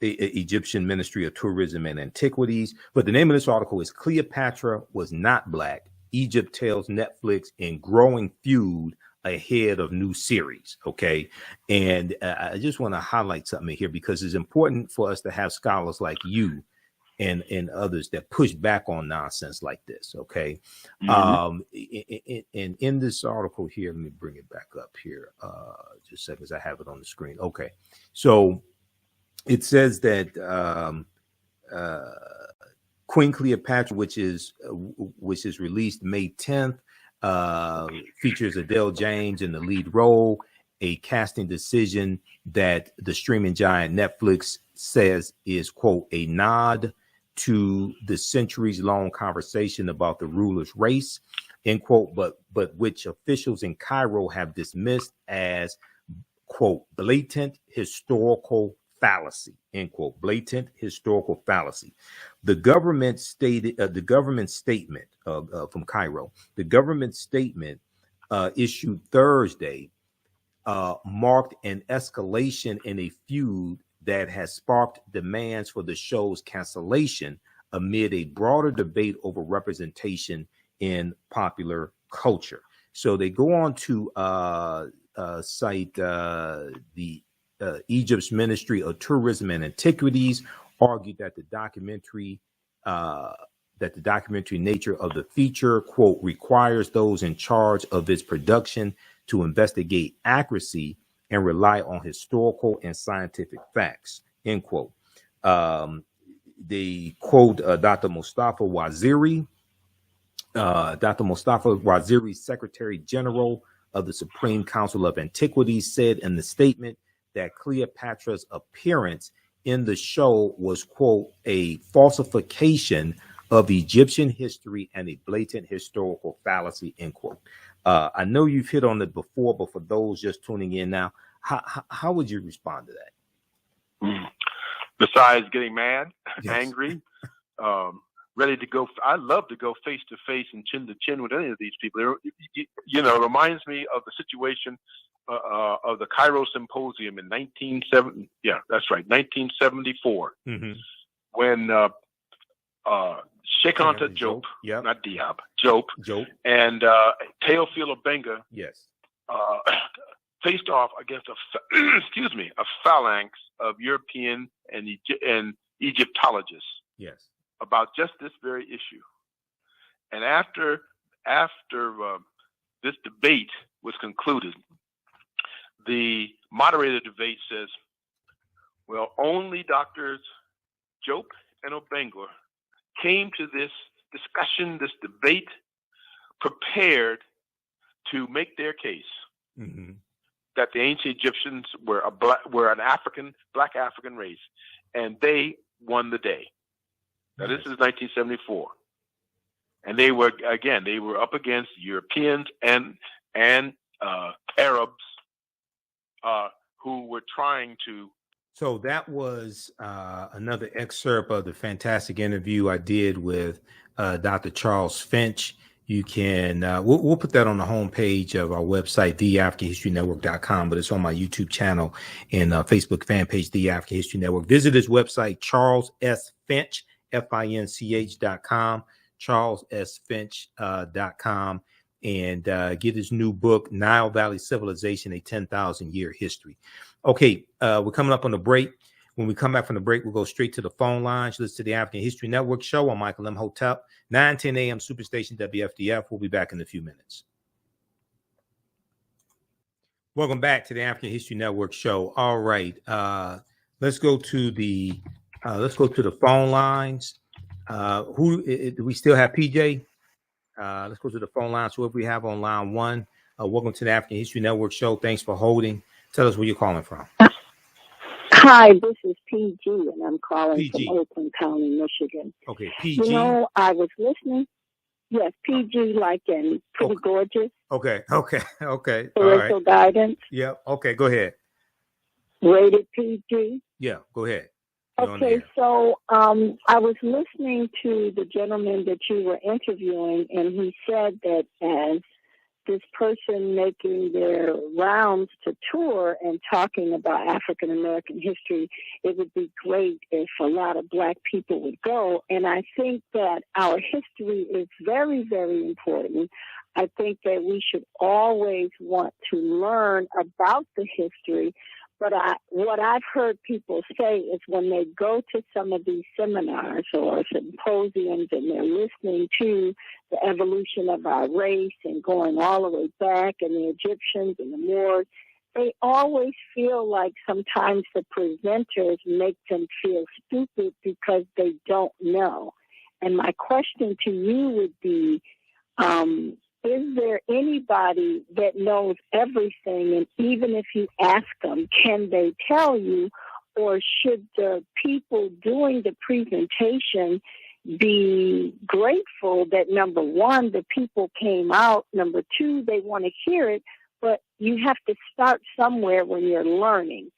of Tourism and Antiquities. But the name of this article is "Cleopatra Was Not Black. Egypt Tells Netflix in Growing Feud ahead of new series. Okay. And I just want to highlight something here because it's important for us to have scholars like you and others that push back on nonsense like this. Okay. And in this article here, let me bring it back up here. Just a second, as I have it on the screen. Okay. So it says that Queen Cleopatra, which is released May 10th, features Adele James in the lead role, a casting decision that the streaming giant Netflix says is, quote, a nod to the centuries-long conversation about the ruler's race, end quote, but which officials in Cairo have dismissed as, quote, blatant historical fallacy, end quote, blatant historical fallacy. The government stated, the government statement from Cairo, the government statement issued Thursday marked an escalation in a feud that has sparked demands for the show's cancellation amid a broader debate over representation in popular culture. So they go on to cite the Egypt's Ministry of Tourism and Antiquities, argued that the documentary nature of the feature, quote, requires those in charge of its production to investigate accuracy and rely on historical and scientific facts, end quote. They quote Dr. Mustafa Waziri, Secretary General of the Supreme Council of Antiquities, said in the statement that Cleopatra's appearance in the show was, quote, a falsification of Egyptian history and a blatant historical fallacy, end quote. I know you've hit on it before, but for those just tuning in now, how would you respond to that? Besides getting mad, Yes. angry, ready to go. I love to go face to face and chin to chin with any of these people. It reminds me of the situation of the Cairo Symposium in 1970. Yeah, that's right, 1974, when Sheikh Anta Diop, not Diop, Diop, and Teofilo Benga, yes, faced off against a phalanx of European and Egyptologists, yes, about just this very issue. And after this debate was concluded, the moderator of the debate says, well, only Doctors Diop and Obenga came to this discussion, this debate, prepared to make their case that the ancient Egyptians were an black African race, and they won the day. Now, this is 1974, and they were up against Europeans and Arabs who were trying to. So that was another excerpt of the fantastic interview I did with Dr. Charles Finch. You can, we'll put that on the homepage of our website, TheAfricanHistoryNetwork.com, but it's on my YouTube channel and Facebook fan page, The African History Network. Visit his website, Charles S. Finch, FINCH.com, CharlesSFinch.com, and get his new book, Nile Valley Civilization, A 10,000-Year History. Okay, we're coming up on the break. When we come back from the break, we'll go straight to the phone lines. Listen to the African History Network show. I'm Michael Imhotep, 9:10 a.m. Superstation WFDF. We'll be back in a few minutes. Welcome back to the African History Network show. All right, let's go to the phone lines. Do we still have PJ? Let's go to the phone lines. Whoever we have on line one. Welcome to the African History Network show. Thanks for holding. Tell us where you're calling from. Hi, this is PG, and I'm calling from Oakland County, Michigan. Okay, PG. You know, I was listening. Yes, PG, like in Pretty Gorgeous. Okay. Parental guidance. Yeah. Okay, go ahead. Rated PG. Yeah, go ahead. Okay, so I was listening to the gentleman that you were interviewing, and he said that as this person making their rounds to tour and talking about African American history, it would be great if a lot of Black people would go. And I think that our history is very, very important. I think that we should always want to learn about the history. But what I've heard people say is when they go to some of these seminars or symposiums and they're listening to the evolution of our race and going all the way back and the Egyptians and the Moors, they always feel like sometimes the presenters make them feel stupid because they don't know. And my question to you would be, is there anybody that knows everything, and even if you ask them, can they tell you, or should the people doing the presentation be grateful that, number one, the people came out, number two, they want to hear it, but you have to start somewhere when you're learning.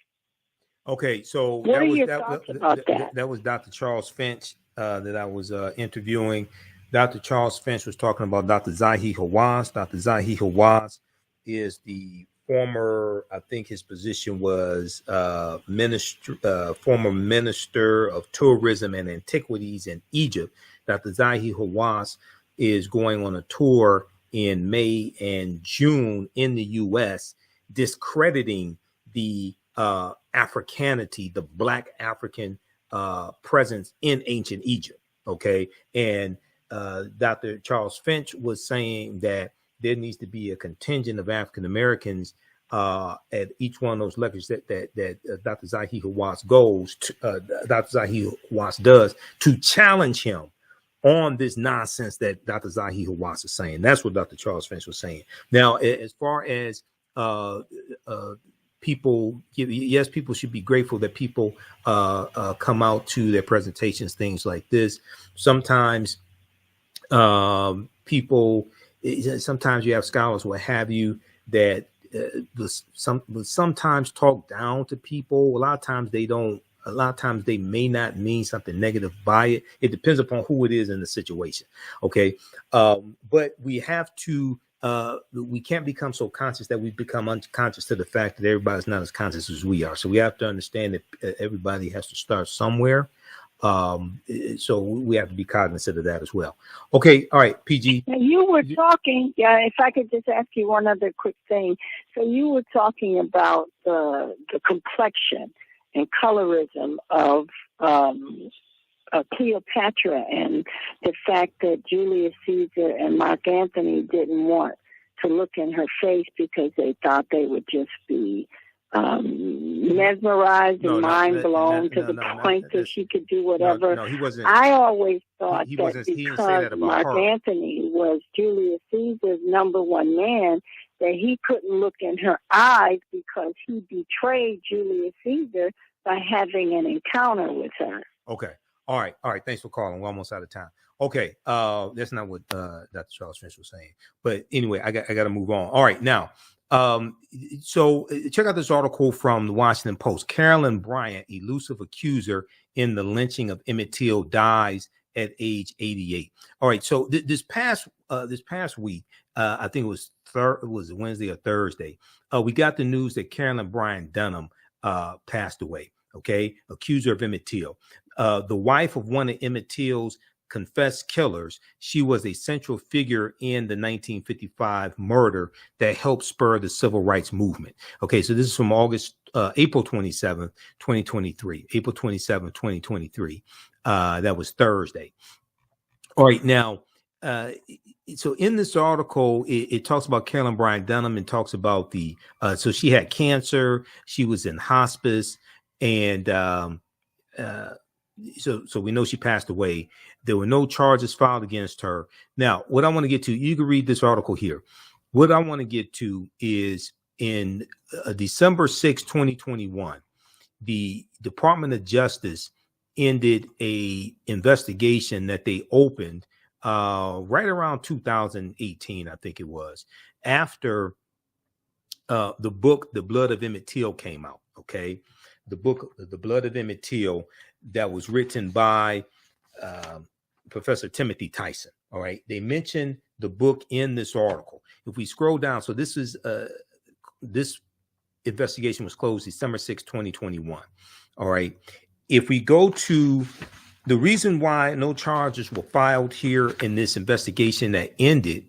Okay, so what are your thoughts about that? That was Dr. Charles Finch that I was interviewing. Dr. Charles Finch was talking about Dr. Zahi Hawass. Dr. Zahi Hawass is the former, I think his position was former Minister of Tourism and Antiquities in Egypt. Dr. Zahi Hawass is going on a tour in May and June in the U.S., discrediting the Africanity, the Black African presence in ancient Egypt. Okay, and Dr. Charles Finch was saying that there needs to be a contingent of African Americans at each one of those lectures that Dr. Zahi Hawass goes to, Dr. Zahi Hawass does, to challenge him on this nonsense that Dr. Zahi Hawass is saying. That's what Dr. Charles Finch was saying. Now, as far as people, yes, people should be grateful that people come out to their presentations, things like this. Sometimes sometimes you have scholars, what have you, that sometimes talk down to people. A lot of times they don't. A lot of times they may not mean something negative by it. It depends upon who it is in the situation. Okay, but we have to. We can't become so conscious that we become unconscious to the fact that everybody's not as conscious as we are. So we have to understand that everybody has to start somewhere. So we have to be cognizant of that as well. Okay, all right, PG. Now you were talking, if I could just ask you one other quick thing. So you were talking about the complexion and colorism of Cleopatra, and the fact that Julius Caesar and Mark Antony didn't want to look in her face because they thought they would just be mesmerized and mind blown to the point that she could do whatever. No, he wasn't. I always thought that because Mark Antony was Julius Caesar's number one man, that he couldn't look in her eyes because he betrayed Julius Caesar by having an encounter with her. Okay. All right. Thanks for calling. We're almost out of time. Okay. That's not what Dr. Charles Finch was saying. But anyway, I got to move on. All right. Now, so check out this article from the Washington Post. Carolyn Bryant, elusive accuser in the lynching of Emmett Till, dies at age 88. All right. So this past week, I think it was Wednesday or Thursday, we got the news that Carolyn Bryant Donham passed away. Okay. Accuser of Emmett Till. The wife of one of Emmett Till's confessed killers. She was a central figure in the 1955 murder that helped spur the civil rights movement. Okay, so this is from April 27th, 2023. April 27th, 2023. That was Thursday. All right, now, so in this article, it talks about Carolyn Bryant Donham and talks about so she had cancer, she was in hospice, and so we know she passed away. There were no charges filed against her. Now, what I want to get to, you can read this article here. What I want to get to is in December 6, 2021, the Department of Justice ended a investigation that they opened right around 2018, I think it was, after the book, The Blood of Emmett Till, came out. Okay. The book, The Blood of Emmett Till, that was written by Professor Timothy Tyson. All right. They mentioned the book in this article. If we scroll down, so this investigation was closed December 6, 2021. All right. If we go to the reason why no charges were filed here in this investigation that ended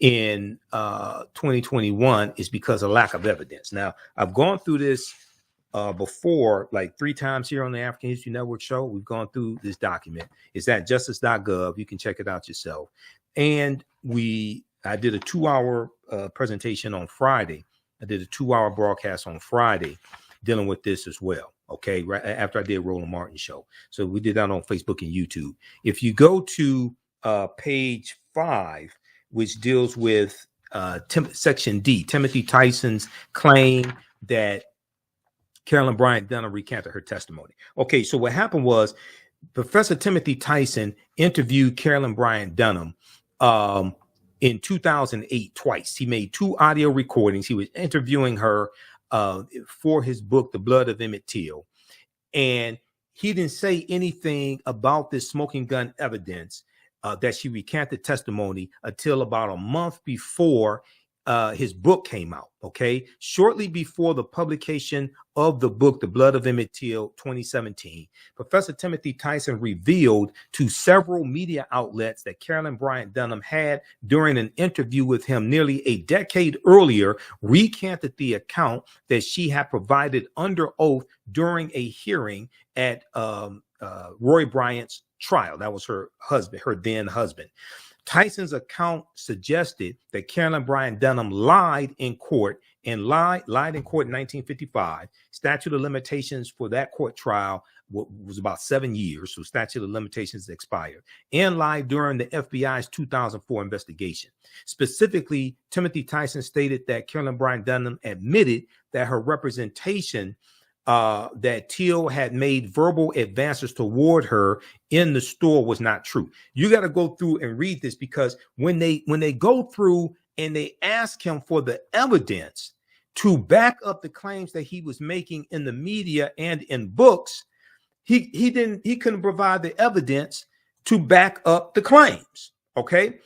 in 2021 is because of lack of evidence. Now, I've gone through this before, like 3 times here on the African History Network show. We've gone through this document. It's at justice.gov. You can check it out yourself. And I did a 2-hour presentation on Friday. I did a 2-hour broadcast on Friday dealing with this as well. Okay, right after I did Roland Martin show. So we did that on Facebook and YouTube. If you go to page 5, which deals with section D, Timothy Tyson's claim that Carolyn Bryant Donham recanted her testimony. Okay, so what happened was Professor Timothy Tyson interviewed Carolyn Bryant Donham in 2008 twice. He made 2 audio recordings. He was interviewing her for his book, The Blood of Emmett Till. And he didn't say anything about this smoking gun evidence that she recanted testimony until about a month before his book came out. Okay, shortly before the publication of the book, The Blood of Emmett Till, 2017, Professor Timothy Tyson revealed to several media outlets that Carolyn Bryant Donham had, during an interview with him nearly a decade earlier, recanted the account that she had provided under oath during a hearing at Roy Bryant's trial. That was her husband, her then husband. Tyson's account suggested that Carolyn Bryant Donham lied in court in 1955. Statute of limitations for that court trial was about 7 years, so statute of limitations expired, and lied during the FBI's 2004 investigation. Specifically, Timothy Tyson stated that Carolyn Bryant Donham admitted that her representation that Till had made verbal advances toward her in the store was not true. You got to go through and read this, because when they go through and they ask him for the evidence to back up the claims that he was making in the media and in books, he couldn't provide the evidence to back up the claims. Okay.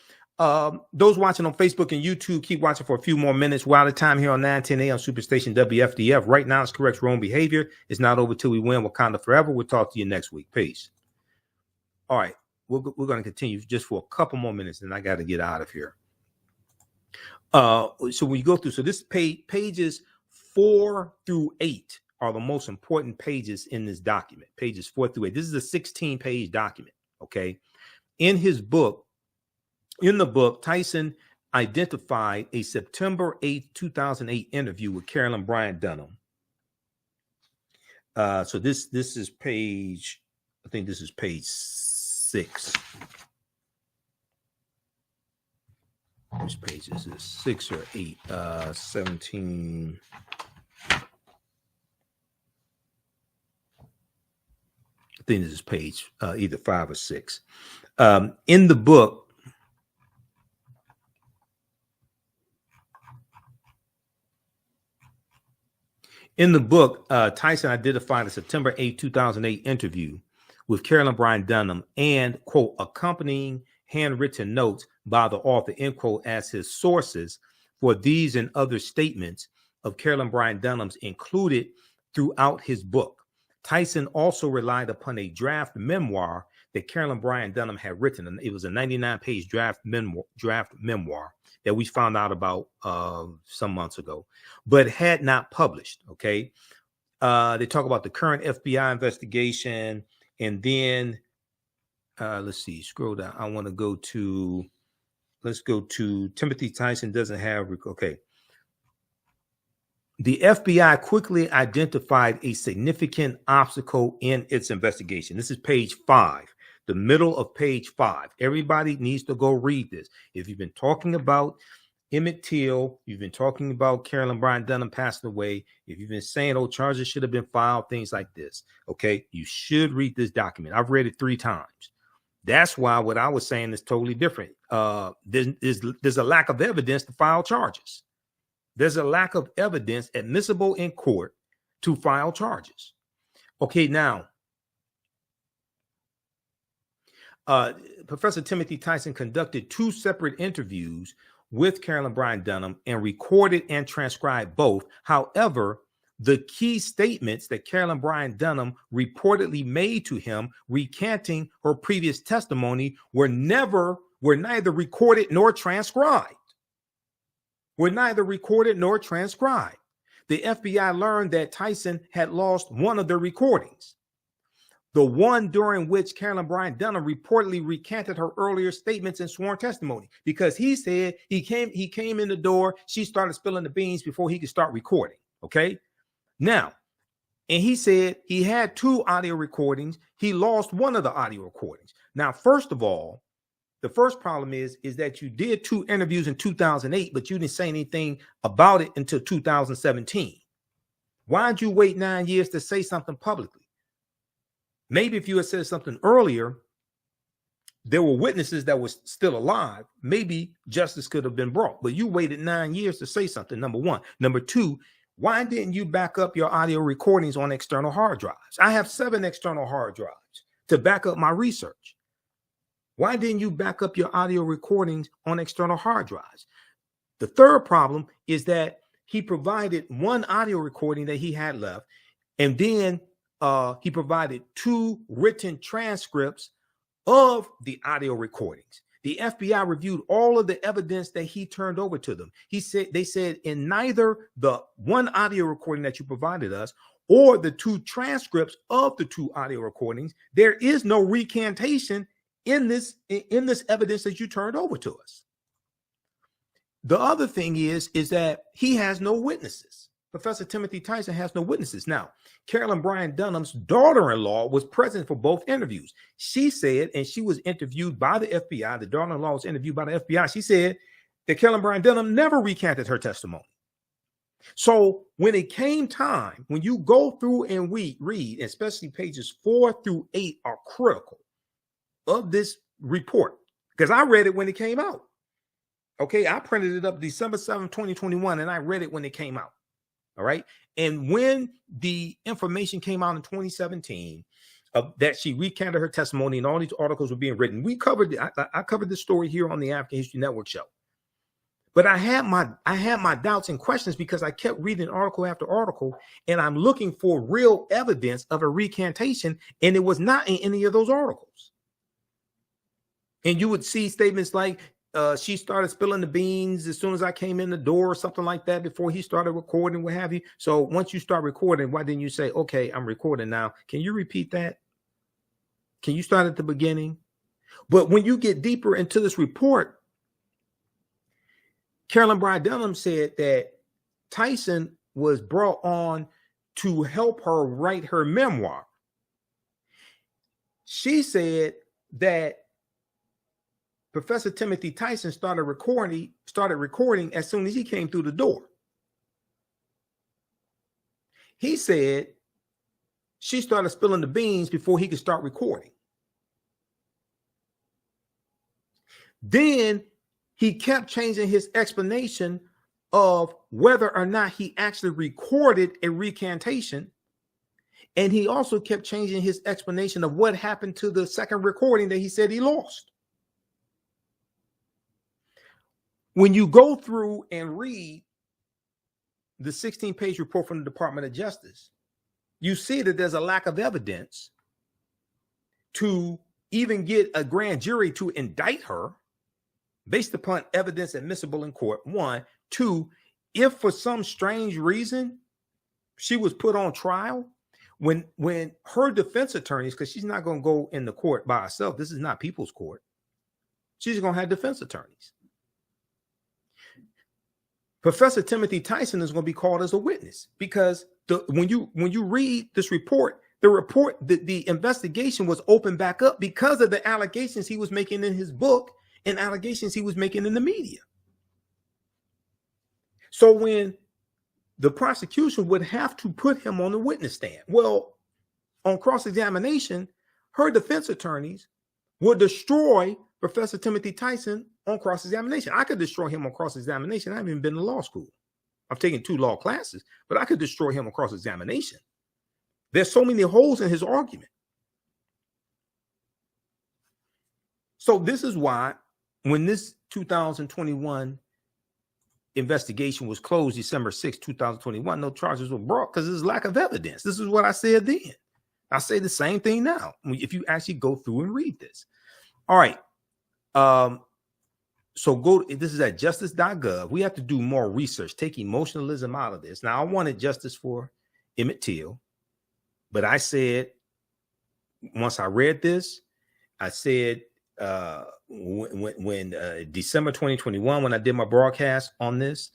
Those watching on Facebook and YouTube, keep watching for a few more minutes. We're out of time here on 910 AM Superstation WFDF. Right now, it's correct wrong behavior. It's not over till we win. Wakanda forever. We'll talk to you next week. Peace. All right. We're going to continue just for a couple more minutes, and I got to get out of here. So when you go through, so this pages 4 through 8 are the most important pages in this document. Pages 4 through 8. This is a 16-page document. Okay. In the book, Tyson identified a September 8, 2008 interview with Carolyn Bryant Donham. So this is page, I think this is page 6. Which page is this? 6 or 8? 17. I think this is page either 5 or 6. In the book, Tyson identified a September 8, 2008 interview with Carolyn Bryant Donham and, quote, accompanying handwritten notes by the author, end quote, as his sources for these and other statements of Carolyn Bryant Donham's included throughout his book. Tyson also relied upon a draft memoir that Carolyn Bryant Donham had written. And it was a 99-page draft memoir that we found out about some months ago, but had not published. Okay. They talk about the current FBI investigation. And then let's see, scroll down. I want to go to, let's go to Timothy Tyson doesn't have, okay. The FBI quickly identified a significant obstacle in its investigation. This is page 5, the middle of page 5. Everybody needs to go read this. If you've been talking about Emmett Till, you've been talking about Carolyn Bryant Donham passing away, if you've been saying, oh, charges should have been filed, things like this, okay, you should read this document. I've read it 3 times. That's why what I was saying is totally different. There's a lack of evidence to file charges. There's a lack of evidence admissible in court to file charges. Okay, now, Professor Timothy Tyson conducted 2 separate interviews with Carolyn Bryant Donham and recorded and transcribed both. However, the key statements that Carolyn Bryant Donham reportedly made to him recanting her previous testimony were neither recorded nor transcribed. were neither recorded nor transcribed. The FBI learned that Tyson had lost one of the recordings, the one during which Carolyn Bryant Donham reportedly recanted her earlier statements and sworn testimony, because he said he came in the door, she started spilling the beans before he could start recording. Okay. Now, and he said he had 2 audio recordings. He lost one of the audio recordings. Now, first of all, the first problem is that you did 2 interviews in 2008, but you didn't say anything about it until 2017. Why'd you wait 9 years to say something publicly? Maybe if you had said something earlier, there were witnesses that were still alive. Maybe justice could have been brought, but you waited 9 years to say something, number one. Number two, why didn't you back up your audio recordings on external hard drives? I have 7 external hard drives to back up my research. Why didn't you back up your audio recordings on external hard drives? The third problem is that he provided 1 audio recording that he had left, and then he provided 2 written transcripts of the audio recordings. The FBI reviewed all of the evidence that he turned over to them. They said in neither the 1 audio recording that you provided us or the 2 transcripts of the 2 audio recordings, there is no recantation in this evidence that you turned over to us. The other thing is that he has no witnesses. Professor Timothy Tyson has no witnesses. Now, Carolyn Bryant Donham's daughter-in-law was present for both interviews. She said, and she was interviewed by the FBI, the daughter-in-law was interviewed by the FBI. She said that Carolyn Bryant Donham never recanted her testimony. So when it came time, when you go through and read, especially pages 4 through 8 are critical of this report, because I read it when it came out. Okay, I printed it up December 7, 2021, and I read it when it came out. All right. And when the information came out in 2017 that she recanted her testimony and all these articles were being written, I covered this story here on the African History Network show. But I had my doubts and questions because I kept reading article after article, and I'm looking for real evidence of a recantation, and it was not in any of those articles. And you would see statements like, she started spilling the beans as soon as I came in the door or something like that before he started recording, what have you. So once you start recording, why didn't you say, okay, I'm recording now? Can you repeat that? Can you start at the beginning? But when you get deeper into this report, Carolyn Bryant Donham said that Tyson was brought on to help her write her memoir. She said that Professor Timothy Tyson started recording as soon as he came through the door. He said she started spilling the beans before he could start recording. Then he kept changing his explanation of whether or not he actually recorded a recantation. And he also kept changing his explanation of what happened to the second recording that he said he lost. When you go through and read the 16-page report from the Department of Justice, you see that there's a lack of evidence to even get a grand jury to indict her based upon evidence admissible in court. 1, 2, if for some strange reason she was put on trial, when her defense attorneys, because she's not going to go in the court by herself, this is not people's court, she's going to have defense attorneys. Professor Timothy Tyson is going to be called as a witness because when you read this report, the investigation was opened back up because of the allegations he was making in his book and allegations he was making in the media. So when the prosecution would have to put him on the witness stand, well, on cross-examination, her defense attorneys would destroy Professor Timothy Tyson on cross-examination. I could destroy him on cross-examination. I haven't even been to law school. I've taken 2 law classes, but I could destroy him on cross-examination. There's so many holes in his argument. So this is why when this 2021 investigation was closed December 6, 2021, no charges were brought because there's lack of evidence. This is what I said then. I say the same thing now if you actually go through and read this. All right. So this is at justice.gov. We have to do more research, take emotionalism out of this. Now, I wanted justice for Emmett Till, but I said, once I read this, I said, when December 2021, when I did my broadcast on this,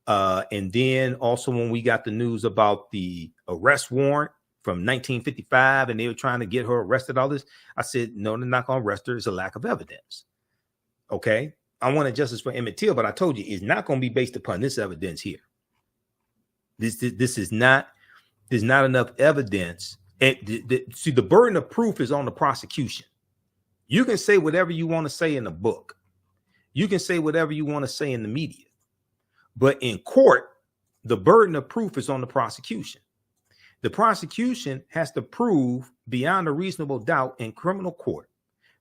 and then also when we got the news about the arrest warrant from 1955 and they were trying to get her arrested, all this, I said, no, they're not going to arrest her. It's a lack of evidence. Okay. I wanted justice for Emmett Till, but I told you it's not going to be based upon this evidence here. This is not, there's not enough evidence. And see, the burden of proof is on the prosecution. You can say whatever you want to say in the book. You can say whatever you want to say in the media. But in court, the burden of proof is on the prosecution. The prosecution has to prove beyond a reasonable doubt in criminal court,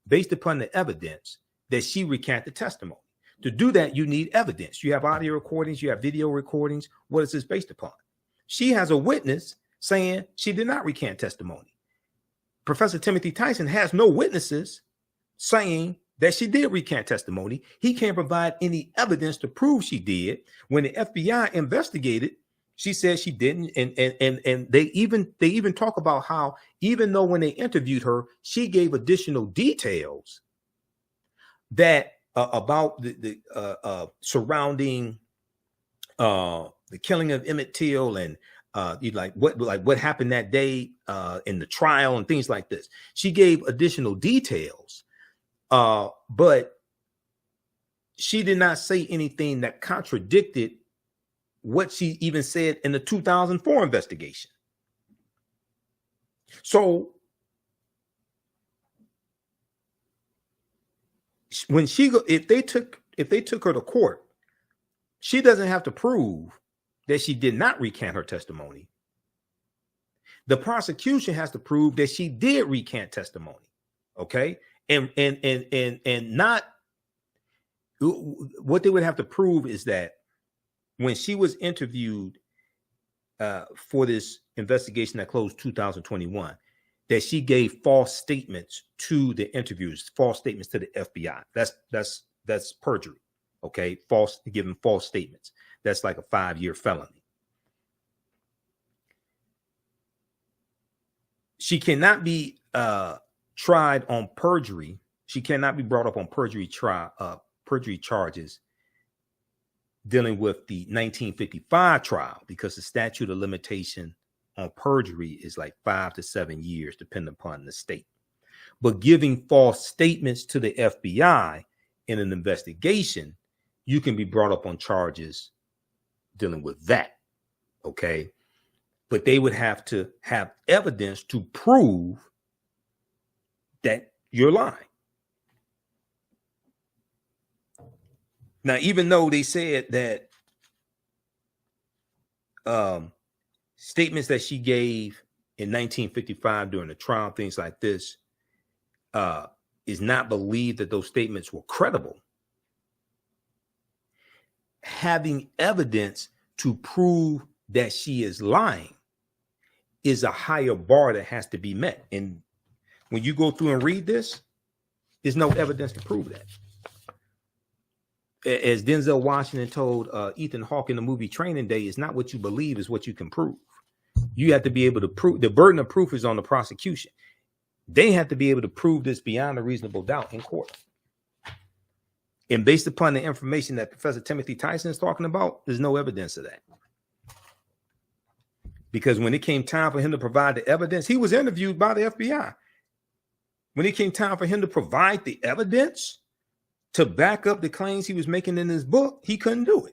based upon the evidence, that she recanted testimony. To do that, you need evidence. You have audio recordings, you have video recordings. What is this based upon? She has a witness saying she did not recant testimony. Professor Timothy Tyson has no witnesses saying that she did recant testimony. He can't provide any evidence to prove she did. When the FBI investigated, she said she didn't. And they even talk about how, even though when they interviewed her, she gave additional details that about the surrounding the killing of Emmett Till and what happened that day in the trial and things like this. She gave additional details, but she did not say anything that contradicted what she even said in the 2004 investigation. So when if they took her to court, she doesn't have to prove that she did not recant her testimony. The prosecution has to prove that she did recant testimony. Okay. And not what they would have to prove is that when she was interviewed for this investigation that closed 2021, that she gave false statements to the interviewers, false statements to the FBI. That's perjury. Okay. Giving false statements. That's like a 5-year felony. She cannot be tried on perjury. She cannot be brought up on perjury charges dealing with the 1955 trial, because the statute of limitation on perjury is like 5 to 7 years, depending upon the state. But giving false statements to the FBI in an investigation, you can be brought up on charges dealing with that. Okay. But they would have to have evidence to prove that you're lying. Now, even though they said that statements that she gave in 1955 during the trial, things like this, is not believed that those statements were credible, having evidence to prove that she is lying is a higher bar that has to be met. And when you go through and read this, there's no evidence to prove that. As Denzel Washington told Ethan Hawke in the movie Training Day, it's not what you believe, is what you can prove. You have to be able to prove. The burden of proof is on the prosecution. They have to be able to prove this beyond a reasonable doubt in court. And based upon the information that Professor Timothy Tyson is talking about, there's no evidence of that. Because when it came time for him to provide the evidence, he was interviewed by the FBI. When it came time for him to provide the evidence to back up the claims he was making in his book, he couldn't do it.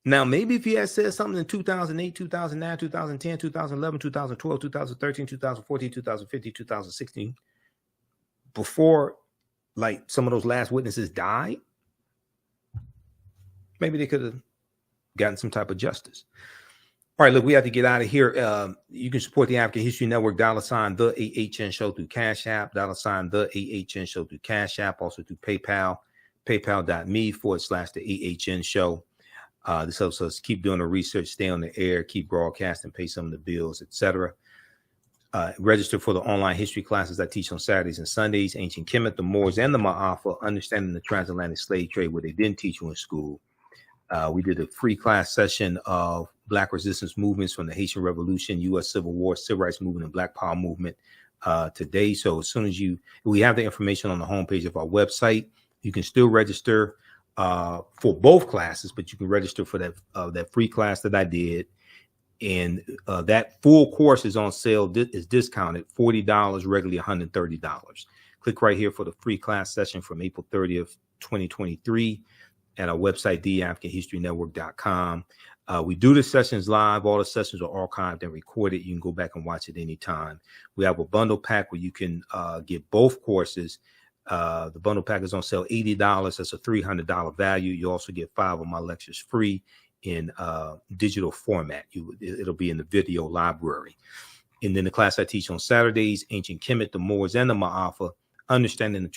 Now, maybe if he had said something in 2008, 2009, 2010, 2011, 2012, 2013, 2014, 2015, 2016, before like some of those last witnesses died, maybe they could have gotten some type of justice. All right, look, we have to get out of here. You can support the African History Network, $ the AHN Show through Cash App, $ the AHN Show through Cash App, also through PayPal, paypal.me/the AHN Show. This helps us keep doing the research, stay on the air, keep broadcasting, pay some of the bills, etc. Register for the online history classes I teach on Saturdays and Sundays. Ancient Kemet, the Moors, and the Ma'afa, understanding the transatlantic slave trade, where they didn't teach you in school. We did a free class session of Black resistance movements from the Haitian Revolution, U.S. Civil War, Civil Rights Movement, and Black Power Movement today. So as soon as we have the information on the homepage of our website. You can still register for both classes, but you can register for that free class that I did. And that full course is on sale, is discounted, $40, regularly $130. Click right here for the free class session from April 30th, 2023 at our website, TheAHNShow.com. We do the sessions live. All the sessions are archived and recorded. You can go back and watch it anytime. We have a bundle pack where you can get both courses. The bundle pack is on sale, $80. That's a $300 value. You also get 5 of my lectures free in digital format. It'll be in the video library. And then the class I teach on Saturdays, Ancient Kemet, the Moors, and the Ma'afa, understanding the